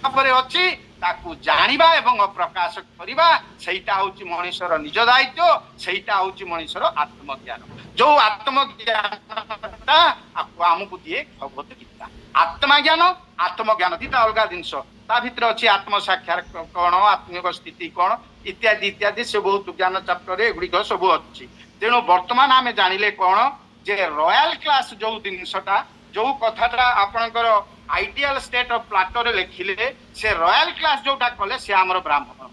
परे अछि ताकू जानिबा एवं प्रकाश करिबा सेटा होची मनुष्यर निज दायित्व सेटा होची मनुष्यर आत्मज्ञान जो आत्मज्ञानटा आपको हमकु दिए भगवत गीता आत्मज्ञान दीटा अलगा जिनस ता भितर अछि आत्म साक्षात कोन आत्मिक स्थिति कोन इत्यादि इत्यादि से बहुत ज्ञान चैप्टर रे गुडी सब अछि तेनो वर्तमान आमे जानिले कोन जे रॉयल क्लास जो जिनसटा जो कथाटा आपनकर आइडियल स्टेट ऑफ प्लाटो रे लिखिले से रॉयल क्लास जोटा कले से हमर ब्राह्मण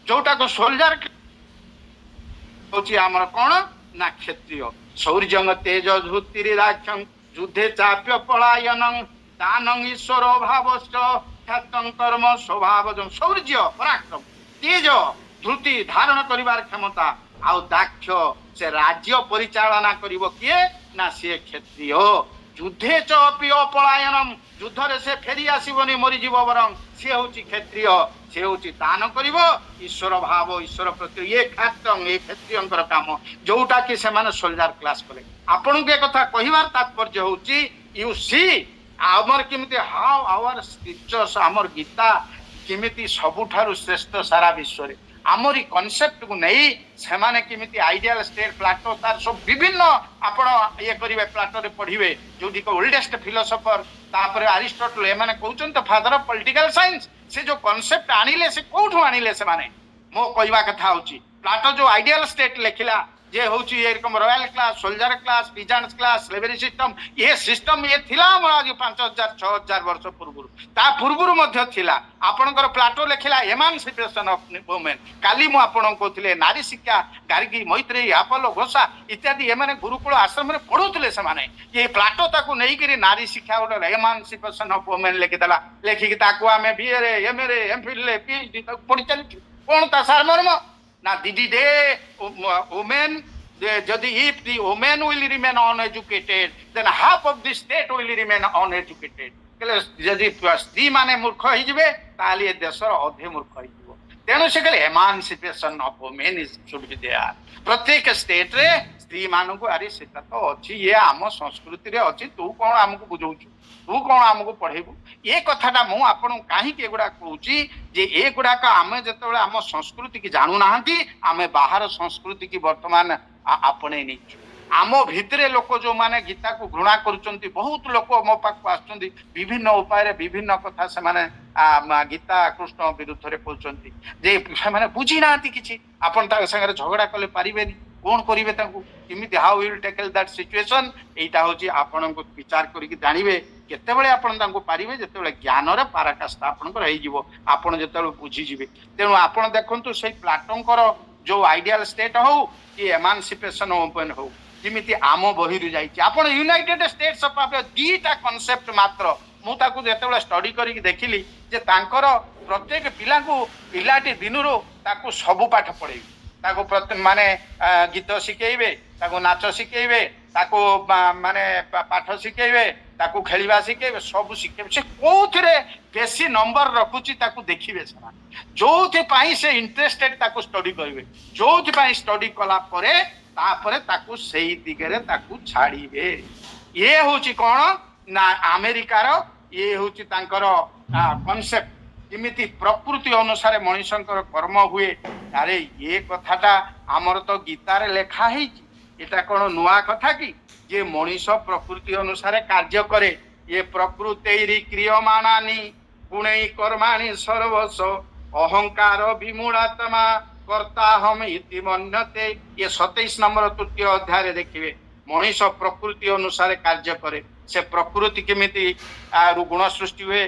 जोटा को सोल्जर होची हमर कोन ना क्षत्रिय शौर्यंग तेज धुतिरि राक्षं युद्धे चाप्य पलायनं दानं ईश्वर भावश्च ख्यातं कर्म स्वभाव शौर्य पराक्रम तेज धृति धारण करिवार क्षमता आउ दाक्ष से राज्य परिचालना करिवो किए ना से क्षत्रिय ଯୁଦ୍ଧେ च अपि अपलायनम ଯୁଦ୍ଧରେ ସେ ଫେରି ଆସିବନି ମରିଯିବ ବରଂ ସେ ହେଉଛି କ୍ଷତ୍ରିୟ ସେ ହେଉଛି ଦାନ କରିବ ଈଶ୍ୱର ଭାବ ଈଶ୍ୱର ପ୍ରତି ଇଏ କ୍ଷାତ୍ରଂ ଏ କ୍ଷତ୍ରିୟଙ୍କର କାମ ଯୋଉଟା କି ସେମାନେ ସୋଲଜାର କ୍ଲାସ କଲେ ଆପଣଙ୍କୁ ଏ କଥା କହିବାର ତାତ୍ପର୍ଯ୍ୟ ହେଉଛି ୟୁ ସି ଆମର କେମିତି ହାଉ ଆୱାର ସ୍କ୍ରିପଚର୍ସ ଆମର ଗୀତା କେମିତି ସବୁଠାରୁ ଶ୍ରେଷ୍ଠ ସାରା ବିଶ୍ୱରେ ଆମରି କନସେପ୍ଟକୁ ନେଇ ସେମାନେ କେମିତି ଆଇଡିଆଲ ଷ୍ଟେଟ୍ ପ୍ଲାଟୋ ତାର ସବୁ ବିଭିନ୍ନ ଆପଣ ଇଏ କରିବେ ପ୍ଲାଟୋରେ ପଢିବେ ଯୋଉଠି ଓଲ୍ଡେଷ୍ଟ ଫିଲୋସଫର ତାପରେ ଆରିଷ୍ଟଟଲ ଏମାନେ କହୁଛନ୍ତି ତ ଫାଦର ଅଫ ପଲିଟିକାଲ ସାଇନ୍ସ ସେ ଯୋଉ କନସେପ୍ଟ ଆଣିଲେ ସେ କୋଉଠୁ ଆଣିଲେ ସେମାନେ ମୋ କହିବା କଥା ହଉଛି ପ୍ଲାଟୋ ଯୋଉ ଆଇଡିଆଲ ଷ୍ଟେଟ୍ ଲେଖିଲା ଯେ ହଉଛି ଏରକମ royal class soldier class peasants class slavery system ଏ ସିଷ୍ଟମ ଇଏ ଥିଲା ଆମର ଆଜି 5000 6000 ବର୍ଷ ପୂର୍ବରୁ ତା ପୂର୍ବରୁ ମଧ୍ୟ ଥିଲା ଆପଣଙ୍କର ପ୍ଲାଟୋ ଲେଖିଲା ଏମାନସିପେସନ ଅଫ ୱୁମେନ୍ କାଲି ମୁଁ ଆପଣଙ୍କୁ କହୁଥିଲେ ନାରୀ ଶିକ୍ଷା ଗାର୍ଗୀ ମୈତ୍ରେୟୀ ଆପୋଲୋ ଘୋଷା ଇତ୍ୟାଦି ଏମାନେ ଗୁରୁକୁଳ ଆଶ୍ରମରେ ପଢୁଥିଲେ ସେମାନେ ଏ ପ୍ଲାଟୋ ତାକୁ ନେଇକିରି ନାରୀ ଶିକ୍ଷା ଗୋଟେ ଏମାନସିପେସନ ଅଫ ୱୁମେନ୍ ଲେଖିଦେଲା ଲେଖିକି ତାକୁ ଆମେ ବିଏରେ ଏମଏରେ ଏମଫିଲରେ ପିଏଚଡି ତାକୁ ପଢି ଚାଲିଛୁ କଣ ତା ସାରମର୍ମ ନା ଦିଦି ଦେ women ଯଦି if the women will remain uneducated then half of the state will remain uneducated ଯଦି ସ୍ତ୍ରୀ ମାନେ ମୂର୍ଖ ହେଇଯିବେ ତାହେଲେ ଏ ଦେଶର ଅଧେ ମୂର୍ଖ ହେଇଯିବ ତେଣୁ ସେ କହିଲେ ଏମାନସିପେସନ of women should be there ପ୍ରତ୍ୟେକ ଷ୍ଟେଟରେ ସ୍ତ୍ରୀ ମାନଙ୍କୁ ଆରେ ସେଟା ତ ଅଛି ଇଏ ଆମ ସଂସ୍କୃତିରେ ଅଛି ତୁ କଣ ଆମକୁ ବୁଝଉଛୁ ତୁ କଣ ଆମକୁ ପଢେଇବୁ ଏ କଥାଟା ମୁଁ ଆପଣଙ୍କୁ କାହିଁକି ଏଗୁଡା କହୁଛି ଯେ ଏଗୁଡାକ ଆମେ ଯେତେବେଳେ ଆମ ସଂସ୍କୃତି କି ଜାଣୁନାହାନ୍ତି ଆମେ ବାହାର ସଂସ୍କୃତି କି ବର୍ତ୍ତମାନ ଆପଣେଇ ନେଇଛୁ ଆମ ଭିତରେ ଲୋକ ଯୋଉମାନେ ଗୀତାକୁ ଘୃଣା କରୁଛନ୍ତି ବହୁତ ଲୋକ ମୋ ପାଖକୁ ଆସୁଛନ୍ତି ବିଭିନ୍ନ ଉପାୟରେ ବିଭିନ୍ନ କଥା ସେମାନେ ଗୀତା କୃଷ୍ଣ ବିରୁଦ୍ଧରେ କହୁଛନ୍ତି ଯେ ସେମାନେ ବୁଝି ନାହାନ୍ତି କିଛି ଆପଣ ତାଙ୍କ ସାଙ୍ଗରେ ଝଗଡା କଲେ ପାରିବେନି କଣ କରିବେ ତାଙ୍କୁ କେମିତି ହାଉ ୱିଲ୍ ଟ୍ୟାକଲ ଦ୍ୟାଟ୍ ସିଚୁଏସନ ଏଇଟା ହଉଛି ଆପଣଙ୍କୁ ବିଚାର କରିକି ଜାଣିବେ କେତେବେଳେ ଆପଣ ତାଙ୍କୁ ପାରିବେ ଯେତେବେଳେ ଜ୍ଞାନର ପାରାକାଷ୍ଠା ଆପଣଙ୍କର ହେଇଯିବ ଆପଣ ଯେତେବେଳେ ବୁଝିଯିବେ ତେଣୁ ଆପଣ ଦେଖନ୍ତୁ ସେଇ ପ୍ଲାଟୋଙ୍କର ଯୋଉ ଆଇଡିଆଲ ଷ୍ଟେଟ ହଉ କି ଏମାନସିପେସନ ଓପେନ ହଉ ଯେମିତି ଆମ ବହିରୁ ଯାଇଛି ଆପଣ ୟୁନାଇଟେଡ ଷ୍ଟେଟ୍ସ ଅଫ ଦିଟା କନସେପ୍ଟ ମାତ୍ର ମୁଁ ତାକୁ ଯେତେବେଳେ ଷ୍ଟଡି କରିକି ଦେଖିଲି ଯେ ତାଙ୍କର ପ୍ରତ୍ୟେକ ପିଲାଙ୍କୁ ପିଲାଟି ଦିନରୁ ତାକୁ ସବୁ ପାଠ ପଢେଇବେ ତାକୁ ମାନେ ଗୀତ ଶିଖେଇବେ ତାକୁ ନାଚ ଶିଖେଇବେ ତାକୁ ମାନେ ପାଠ ଶିଖେଇବେ ତାକୁ ଖେଳିବା ଶିଖେଇବେ ସବୁ ଶିଖେଇବେ ସେ କୋଉଥିରେ ବେଶୀ ନମ୍ବର ରଖୁଛି ତାକୁ ଦେଖିବେ ସେମାନେ ଯୋଉଥିପାଇଁ ସେ ଇଣ୍ଟରେଷ୍ଟେଡ ତାକୁ ଷ୍ଟଡି କରିବେ ଯୋଉଥିପାଇଁ ଷ୍ଟଡି କଲା ପରେ ତାପରେ ତାକୁ ସେଇ ଦିଗରେ ତାକୁ ଛାଡିବେ ଇଏ ହଉଛି କଣ ନା ଆମେରିକାର ଇଏ ହଉଛି ତାଙ୍କର କନସେପ୍ଟ ଯେମିତି ପ୍ରକୃତି ଅନୁସାରେ ମଣିଷଙ୍କର କର୍ମ ହୁଏ ଆରେ ଏ କଥାଟା ଆମର ତ ଗୀତାରେ ଲେଖା ହେଇଛି ଏଟା କଣ ନୂଆ କଥା କି ଯେ ମଣିଷ ପ୍ରକୃତି ଅନୁସାରେ କାର୍ଯ୍ୟ କରେ ଏ ପ୍ରକୃତି କ୍ରିୟମାଣାନି ଗୁଣେଇ କର୍ମାଣି ସର୍ବସ୍ୱ ଅହଙ୍କାର ବିମୂଢାତ୍ମା କର୍ତ୍ତାହମ ଇତି ମନ୍ୟତେ ଏ 27 ନମ୍ବର ତୃତୀୟ ଅଧ୍ୟାୟରେ ଦେଖିବେ ମଣିଷ ପ୍ରକୃତି ଅନୁସାରେ କାର୍ଯ୍ୟ କରେ ସେ ପ୍ରକୃତି କେମିତି ଗୁଣ ସୃଷ୍ଟି ହୁଏ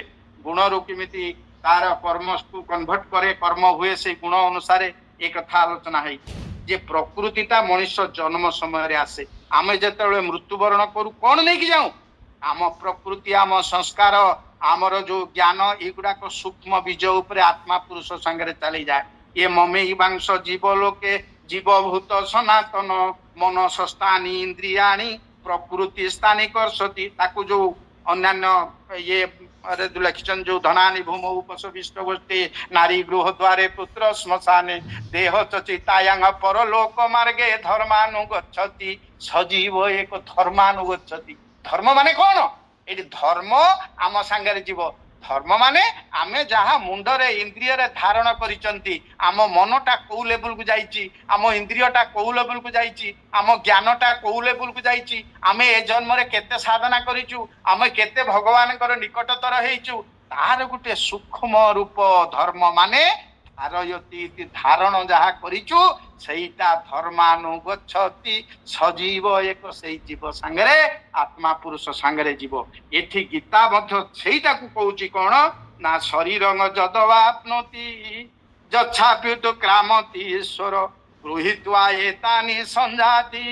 ଗୁଣରୁ କେମିତି ତାର କର୍ମକୁ କନଭର୍ଟ କରେ କର୍ମ ହୁଏ ସେଇ ଗୁଣ ଅନୁସାରେ ଏ କଥା ଆଲୋଚନା ହେଇଛି ଯେ ପ୍ରକୃତିଟା ମଣିଷ ଜନ୍ମ ସମୟରେ ଆସେ ଆମେ ଯେତେବେଳେ ମୃତ୍ୟୁବରଣ କରୁ କଣ ନେଇକି ଯାଉ ଆମ ପ୍ରକୃତି ଆମ ସଂସ୍କାର ଆମର ଯୋଉ ଜ୍ଞାନ ଏଗୁଡାକ ସୂକ୍ଷ୍ମ ବୀଜ ଉପରେ ଆତ୍ମା ପୁରୁଷ ସାଙ୍ଗରେ ଚାଲିଯାଏ ଏ ମମେଇ ବାଂଶ ଜୀବ ଲୋକେ ଜୀବଭୂତ ସନାତନ ମନ ସ୍ଥାନୀ ଇନ୍ଦ୍ରିୟାଣୀ ପ୍ରକୃତି ସ୍ଥାନୀ କରସତି ତାକୁ ଯୋଉ ଅନ୍ୟାନ୍ୟ ଇଏ ଲେଖିଛନ୍ତି ଯୋଉ ଧନାନି ଭୂମ ଉପସ ବିଷ୍ଟ ଗୋଷ୍ଠୀ ନାରୀ ଗୃହ ଦ୍ୱାରେ ପୁତ୍ର ଶ୍ମଶାନେ ଦେହ ଚିତାୟାଙ୍ଗ ପରଲୋକ ମାର୍ଗେ ଧର୍ମାନୁଗଚ୍ଛତି ସଜୀବ ଏକ ଧର୍ମାନୁଗଚ୍ଛତି ଧର୍ମ ମାନେ କଣ ଏଠି ଧର୍ମ ଆମ ସାଙ୍ଗରେ ଯିବ ଧର୍ମ ମାନେ ଆମେ ଯାହା ମୁଣ୍ଡରେ ଇନ୍ଦ୍ରିୟରେ ଧାରଣ କରିଛନ୍ତି ଆମ ମନଟା କୋଉ ଲେବୁଲକୁ ଯାଇଛି ଆମ ଇନ୍ଦ୍ରିୟଟା କୋଉ ଲେବୁଲକୁ ଯାଇଛି ଆମ ଜ୍ଞାନଟା କୋଉ ଲେବୁଲକୁ ଯାଇଛି ଆମେ ଏ ଜନ୍ମରେ କେତେ ସାଧନା କରିଛୁ ଆମେ କେତେ ଭଗବାନଙ୍କର ନିକଟତର ହେଇଛୁ ତାର ଗୋଟେ ସୂକ୍ଷ୍ମ ରୂପ ଧର୍ମ ମାନେ ଧାରଣ ଯାହା କରିଛୁ ସେଇଟା ଧର୍ମାନୁଗଚ୍ଛତି ସଜୀବ ଏକ ସେଇ ଜୀବ ସାଙ୍ଗରେ ଆତ୍ମା ପୁରୁଷ ସାଙ୍ଗରେ ଯିବ ଏଠି ଗୀତା ମଧ୍ୟ ସେଇଟାକୁ କହୁଛି କଣ ନା ଶରୀର ଯଦବାପ୍ନୋତି ଯଚ୍ଛାପ୍ୟୁତ କ୍ରାମତି ଈଶ୍ୱର ଗୃହୀତ୍ୱା ଏତାନି ସଞ୍ଜାତି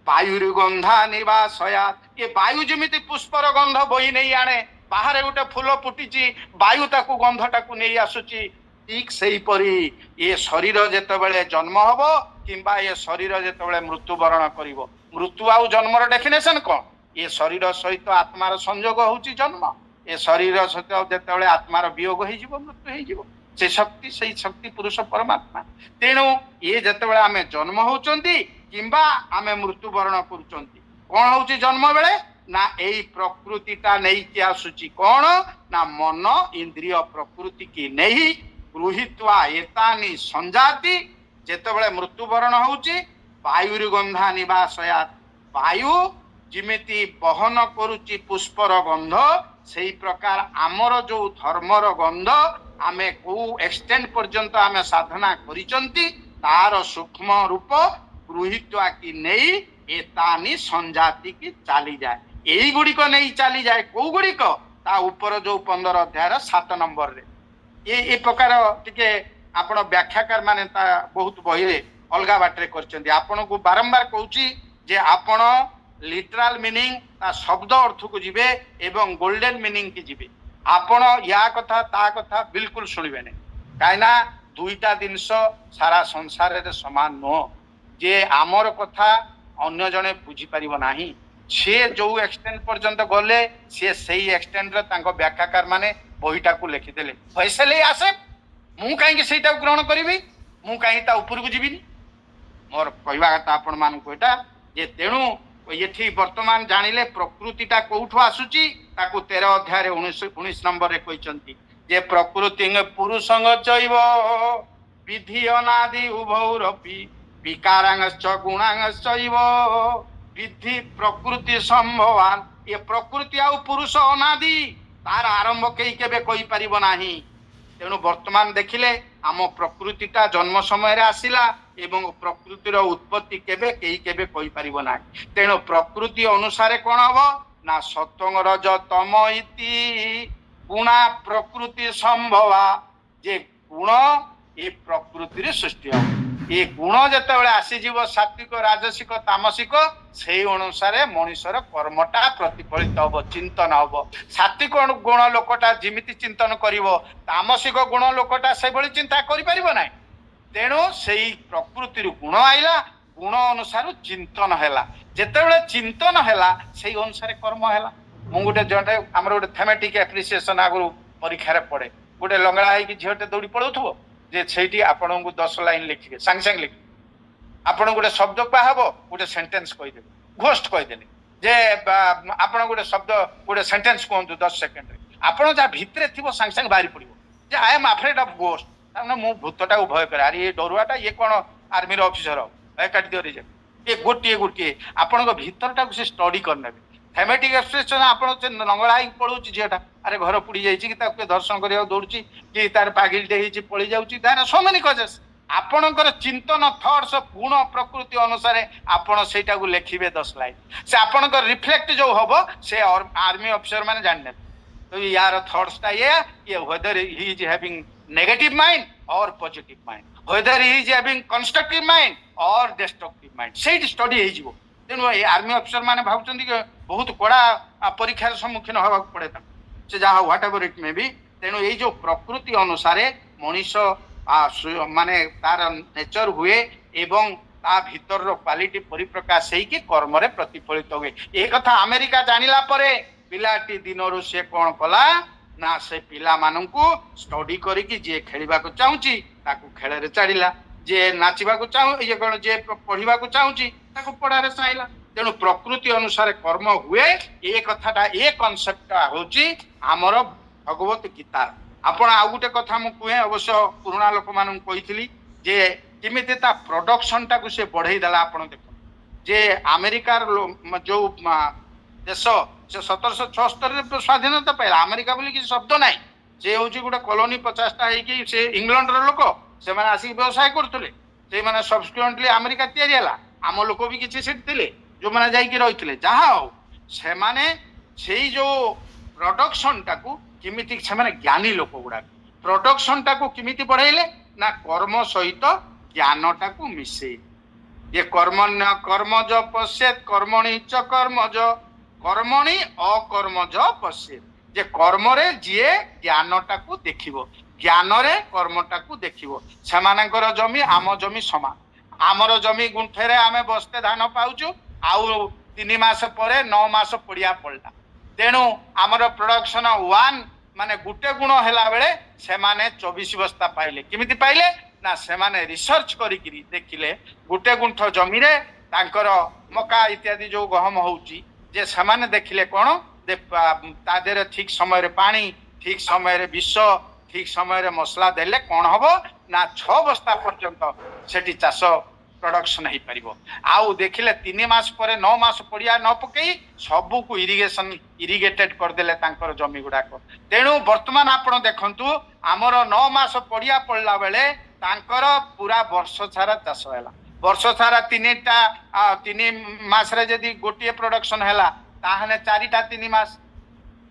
ବାୟୁରୁ ଗନ୍ଧା ନିବାସୟା ଏ ବାୟୁ ଯେମିତି ପୁଷ୍ପର ଗନ୍ଧ ବୋହି ନେଇ ଆଣେ ବାହାରେ ଗୋଟେ ଫୁଲ ଫୁଟିଛି ବାୟୁ ତାକୁ ଗନ୍ଧଟାକୁ ନେଇ ଆସୁଛି ଠିକ ସେଇପରି ଏ ଶରୀର ଯେତେବେଳେ ଜନ୍ମ ହବ କିମ୍ବା ଏ ଶରୀର ଯେତେବେଳେ ମୃତ୍ୟୁବରଣ କରିବ ମୃତ୍ୟୁ ଆଉ ଜନ୍ମର ଡେଫିନେସନ କଣ ये शरीर सहित आत्मार संयोग होउची जन्म ए शरीर सहित जेतेबेले आत्मार वियोग हो मृत्यु हो से शक्ति पुरुष परमात्मा तेणु ये जेतेबेले आमे जन्म होउचंती किंबा आमे मृत्युवरण करूचंती कौन होउची जन्म बेले ना एई प्रकृतिटा नहीं कि आसुची कौन ना मन इंद्रिय प्रकृति की नहीं गृहीत्वा एतानि संजाति जेतेबेले मृत्युवरण होउची वायुर्गंधा निवासयात वायु जिमिति बहन करुची पुष्पर गंध से प्रकार आमर जो धर्मर गंध आमे को एक्सटेंड पर्यंत आमे साधना करिचंती तार सूक्ष्म रूप गृहीत्वा की नहीं एतानि संजाति की चली जाए यही गुड़िक नहीं चली जाए कौ गुड़िक ता ऊपर जो 15 अध्याय 7 नंबर रे ये प्रकार टिके आपण व्याख्याकार माने ता बहुत बहिरे अलगा बाटरे करचंदी आपण को बारंबार कहूची जे आपण लिटराल मीनिंग ता शब्द अर्थ को जिबे एवं गोल्डन मीनिंग की जिबे आपण या कथा ता कथा बिल्कुल सुनिबे नै काइना दुईटा जिनिस सारा संसार रे समान न जे आमर कथा अन्य जने बुझी परिबो नाही से जो एक्सटेंड पर्यंत गले से सही एक्सटेंड रे तांको व्याख्याकार माने बहिटा को लिखि देले फैसले आसे मु काहे कि सेटा ग्रहण करिवि मु काहे ता ऊपर को जिबिनी मोर कहवा कथा आपण मान को एटा जे तेणु ये वर्तमान जानिले प्रकृतिटा कौठु आसुची ताकू 13 अध्याय 19 नंबर रे कहचंती जे प्रकृति पुरुषंग चैव विधि अनादि उभौरपि विकारांगश्च गुणांगश्चैव विधि प्रकृति संभवान ये प्रकृति आ पुरुष अनादि तार आरंभ कई केबे कहि परिबो नाही तेणु वर्तमान देखिले आम प्रकृतिटा जन्म समय रे आसिला एवं प्रकृतिर उत्पत्ति केबे कई केबे कहि परिबो नाही तेणु प्रकृति अनुसार कोन हबो ना सत्वंग रज तम इति गुणा प्रकृति संभवा जे गुण ए प्रकृतिर सृष्टि हो ये गुण जेतेबेले आसी जीव सात्विक राजसिक तामसिक से अनुसार मनुष्यर कर्मटा प्रतिफलित हम चिंतन हम सात्विक गुण लोकटा जिमिति चिंतन करिवो तामसिक गुण लोकटा से भली चिंता करि परिबो नै तेणु से प्रकृति गुण आइला गुण अनुसार चिंतन हैला जेतेबेले चिंतन हैला से अनुसार कर्म हैला मु गोटे जटे हमर गोटे थेमेटिक एप्रिसिएशन आगु परीक्षा रे पड़े गोटे लंगड़ा है कि झियोटे दौड़ी पळौथबो जे छैटी आपन को 10 लाइन लिखिके संग संग लिख आपन गोटे शब्द कहबो गोटे सेंटेंस कहि देबे घोस्ट कहि देले जे आपन गोटे शब्द गोटे सेंटेंस कहंतु 10 सेकंड रे आपन जा भितरे थिबो संग संग बाहरी पड़िबो जे I am afraid of ghost ताने मु भूतटा को भय करे अरे ये डरुआटा ये कोन आर्मी रो ऑफिसर हो ए काटी दियो रे ये गोटिए आपन को भीतरटा को से स्टडी करनेबे थेमेटिक एक्सप्रेशन आपण से लंगड़ा ही पळुची जेटा अरे घर पुड़ी जाइछि कि ताके दर्शन करिया दौड़ची कि तार पागिलटे हिची पळी जाउची तार सो मेनी कजेस आपणकर चिंतन थॉट्स गुण प्रकृति अनुसार आपण सेटा को लिखिबे 10 लाइन से आपणकर रिफ्लेक्ट जो हबो से आर्मी ऑफिसर माने जानने तो यार थॉट्स ता ये whether he is having negative mind और positive mind whether he is having constructive mind और डिस्ट्रक्टिव माइंड सेट स्टडी हे जिवो तेणु ये आर्मी ऑफिसर माने भावचंदी कि बहुत कड़ा परीक्षार सम्मुखीन होगा पड़े से जहाँ what ever it may be तेणु ये जो प्रकृति अनुसार मनीष माने तार नेचर हुए एवं ता भीतर क्वालिटी परिप्रकाश होइकि कर्म रे प्रतिफलित हुए ए कथा अमेरिका जानिला परे पिलाटी दिनरु से कोन कला ना से पिला माननकु स्टडी करिकि जे खेलिबा को चाहूची ताकू खेल रे चाडिला जे नाचिबा को चाहू ये कोन जे पढिबा को चाहूची ताकू पढा रे चाइला तेणु प्रकृति अनुसार कर्म हुए ये कथाटा ये कनसेप्ट होची हमर भगवत गीता आपण आ गुटे कथा मु कहे अवश्य पुराना लोक मान कही जे केमिति ता प्रोडक्शन टा को से बढ़ई देला आपण देख जे अमेरिकार जो देश से 1776 स्वाधीनता पाइला अमेरिका बोली किसी शब्द नाही जे होची गुटे कॉलोनी 50टा है कि से इंग्लैंड रो लोक से माने आसी व्यवसाय करथले से माने सब्सिक्वेंटली अमेरिका तयारी हला आम लोक भी किछि सेट थिले जो माने जाई कि रहितले जहा हो से माने सेई जो प्रोडक्शन टाकू किमिति से माने ज्ञानी लोक गुडा प्रोडक्शन टाकू किमिति बढ़ाइले ना कर्म सहित ज्ञान टाकू मिसे ये कर्मण्य कर्मज पश्येत कर्मणि च कर्मज कर्मणि अकर्मज पश्येत जे कर्म रे जे ज्ञान टाकू देखिबो ज्ञान रे कर्म टाकू देखिबो सेमानकर जमी आम जमी समान आमर जमी गुंठेरे आमे बस्ते धान पाउचु आउ 3 मास पर 9 मास पड़िया पड़ला तेणु आमर प्रोडक्शन 1 माने गुटे गुण हैला बेले से माने 24 बस्ता पाइले किमिति पाइले ना से माने रिसर्च करिकिरी देखिले गुटे गुंठ जमी रे तांकर मका इत्यादि जो गहम होउची जे से देखिले कोन ता देरे ठीक समय रे पानी ठीक समय रे विष ठीक समय रे मसला देले कोन हबो ना 6 बस्ता पर्यंत सेठी चाष प्रोडक्शन हो पारिबो आउ देखिले 3 मास पर 9 मास पड़िया न पकई सबू को इरिगेटेड कर देले तांकर जमी गुडाक तेणु वर्तमान आपण देखंतु आमर 9 मास पड़िया पड़ला बेले तांकर पूरा वर्ष सारा चाष हैला वर्ष सारा 3 मास रे जदी गोटिए प्रोडक्शन हैला ताहने 4टा 3 मास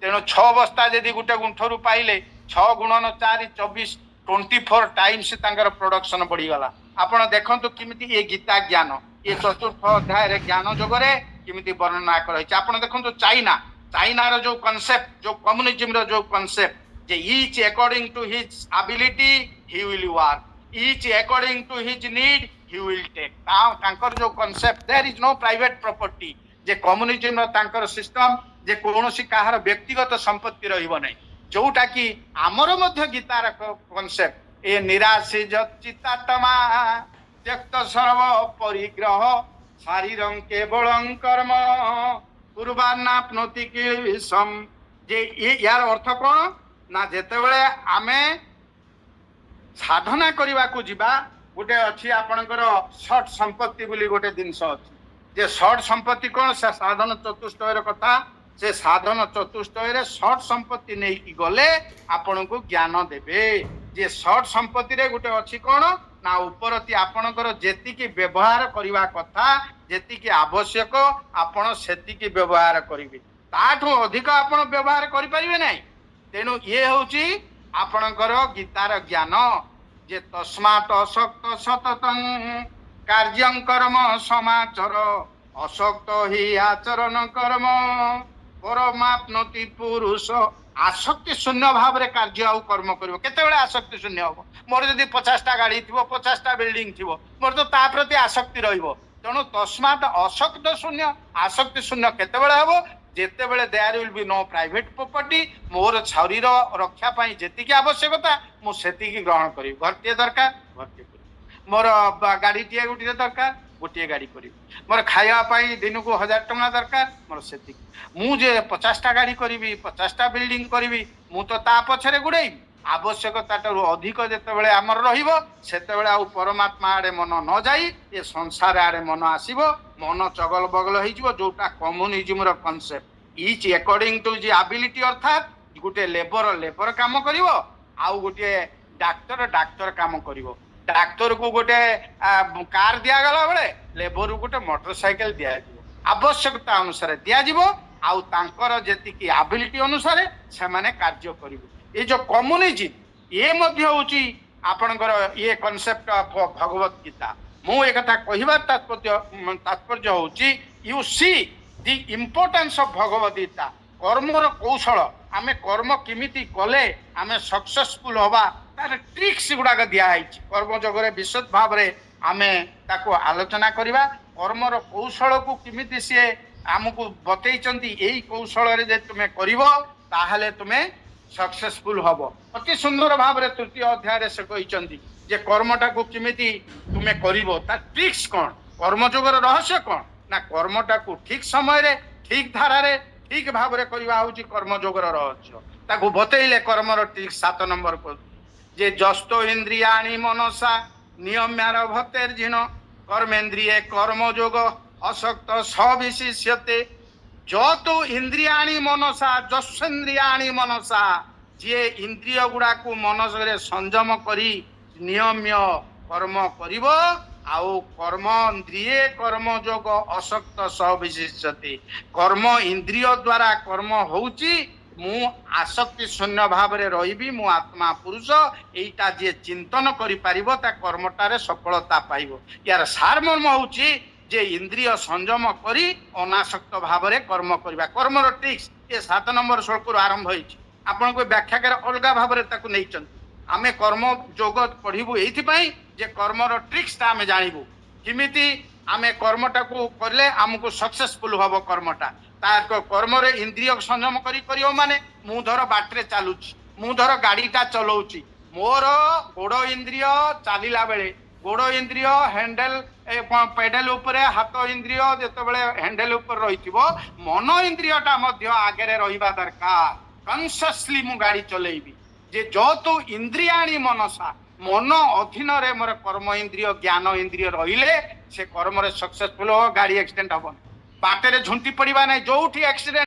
तेणु 6 बस्ता जदी गुटे गुंठरू पाइले 6 गुणन 4 24 24 टाइम्स तांकर प्रोडक्शन बढ़ी गला आपण देखंतु किमिति ये गीता ज्ञान ये चतुर्थ अध्याय रे ज्ञान जोगरे किमिति वर्णना करैछि आपण देखंतु चाइना रो जो कांसेप्ट जो कम्युनिज्म रो जो कांसेप्ट जे each according to his ability he will work each according to his need he will take तांकर जो concept there is no private property जे कम्युनिज्म रो तांकर सिस्टम जे कोनोसी काहार व्यक्तिगत संपत्ति रहिबो नै जोटा कि आमर मध्य गीतार कांसेप्ट ए निराशी चित्तात्मा त्यक्त सर्व परिग्रह शारीरं केवलं कर्म पूर्वान्नाप्नोति किसम जे यार अर्थ कोन ना जेतेबेले आमे साधना करबा को जिबा गोटे अछि आपनकर शॉर्ट संपत्ति बोली गोटे जिंस अछि जे शॉर्ट संपत्ति कोन से साधन चतुष्टयर कथा से साधन चतुष्टय शॉर्ट संपत्ति नहीं कि गले आपण को ज्ञान देबे जे शॉर्ट संपत्ति रे गोटे अछि कोन ना उपरती आपणकर जेतिकी व्यवहार करबा कथा जेतिकी आवश्यक आपण सेतिकी व्यवहार करिवे ताठो अधिक आपण व्यवहार करि परिबे नै तेनु ये होची आपणकर गीतार ज्ञान जे तस्मात् असक्त सततं कार्यं कर्म समाचर असक्त हि आचरण कर्म परमाप्नोति पुरुष आसक्ति शून्य भाव रे कार्य आउ कर्म करिवो केते बेले आसक्ति शून्य हो मोर जदी 50टा गाड़ी थिवो 50टा बिल्डिंग थिवो मोर तो ता प्रति आसक्ति रहिवो तेणु तस्मात् असक्त शून्य आसक्ति शून्य केते बेले हबो जेते बेले there will be no private property मोर शरीर रक्षा पई जेति की आवश्यकता मु सेति की ग्रहण करी घरटे दरकार घरटे करी मोर गाड़ी टिए गुटिए दरकार गोटे गाड़ी करी मोर खाया दिन को 1000 टंका दरकार मोर सेति मु जे 50टा गाड़ी करी 50टा बिल्डिंग करी मु तो ता पछरे गुड़े आवश्यकता अधिक जेते बेले आमर रहिबो सेते बेले आ परमात्मा आड़े मन न जाई ये संसार आड़े मन आसीबो मन चगल बगल होइजिवो जोटा कम्युनिज्म रो concept each according to the ability अर्थात गोटे लेबर काम करिवो आउ गोटे डाक्टर काम करिवो डाक्तर को गोटे कार दिया गला बेले लेबर गोटे मोटरसाइकिल दिया आवश्यकता अनुसार दिया आउ तांकर जेतिकी एबिलिटी अनुसार से माने कार्य करिवो ये जो कम्युनिज्म ये मध्य होची आपनकर ये कांसेप्ट ऑफ भगवत गीता मु एक कथा कहिबा तात्पर्य होची you see the importance of Bhagwat Gita कर्मर कौशल आमे कर्म किमिति कले आमे सक्सेसफुल होबा तार ट्रिक्स गुडा दिया है कर्म जगरे विशद भाव रे आमे ताको आलोचना करिबा कर्मर कौशल को किमिति से आमको बतैचंती एई कौशल रे जे तुमे करिवो ताहले तुमे सक्सेसफुल हबो अति सुंदर भाव रे तृतीय अध्याय रे से कहिचंती जे कर्मटा को किमिति तुमे करिवो ता ट्रिक्स कोन कर्म जगर रहस्य कोन ना कर्मटा को ठीक समय रे ठीक धारा रे ठीक भाव रे करिवा होची कर्म जगर रहस्य ताको बतैले कर्मर ट्रिक्स 7 नंबर को जे जस्तो इंद्रियाणि मनसा नियम्यार भक्तेर्जिन कर्मेन्द्रिये कर्मयोग असक्त सविशिष्यते जो तो इंद्रियाणि मनसा जस्वेन्द्रियाणि मनसा जे इंद्रिय गुड़ा को मनस रे संयम करी नियम्य कर्म करिवो आउ कर्म इंद्रिये कर्मयोग असक्त सविशिष्यते कर्म इंद्रिय द्वारा कर्म होउची मु आसक्ति शून्य भाव रे रहिबी मु आत्मा पुरुष एटा जे चिंतन करि पारिबो ता कर्मटारे सफलता पाइबो यार सारमर्म होउची जे इंद्रिय संयम करी अनासक्त भाव रे कर्म करबा कर्मर ट्रिक्स ये 7 नंबर श्लोक रु आरंभ होइची आपन को व्याख्या कर अलगा भाव रे ताकू नैचन आमे कर्म योग पढिबु एथि पई जे कर्मर ट्रिक्स ता आमे जानिबु किमिति आमे कर्मटा को करले हमको सक्सेसफुल हबो कर्मटा ताको कर्म रे इंद्रिय संयम करियो माने मु धर बाटरे चालुची मु धर गाड़ीटा चलाउची मोर गोड़ इंद्रिय चलिला बेले गोड़ इंद्रिय हैंडल पेडल ऊपर हाथ इंद्रिय जेते बेले हैंडल ऊपर रहिथिबो मन इंद्रियटा मध्य आगे रहिबा दरकार कॉन्शियसली मु गाड़ी चलेबी जे जो तू इंद्रियाणी मनसा मन अधीन रे मोर कर्म इंद्रिय ज्ञान इंद्रिय रहिले से कर्म रे सक्सेसफुल हो गाड़ी एक्सीडेंट हबो बाटे रे झुंटी पड़िबा नै जोठी एक्सीडेंट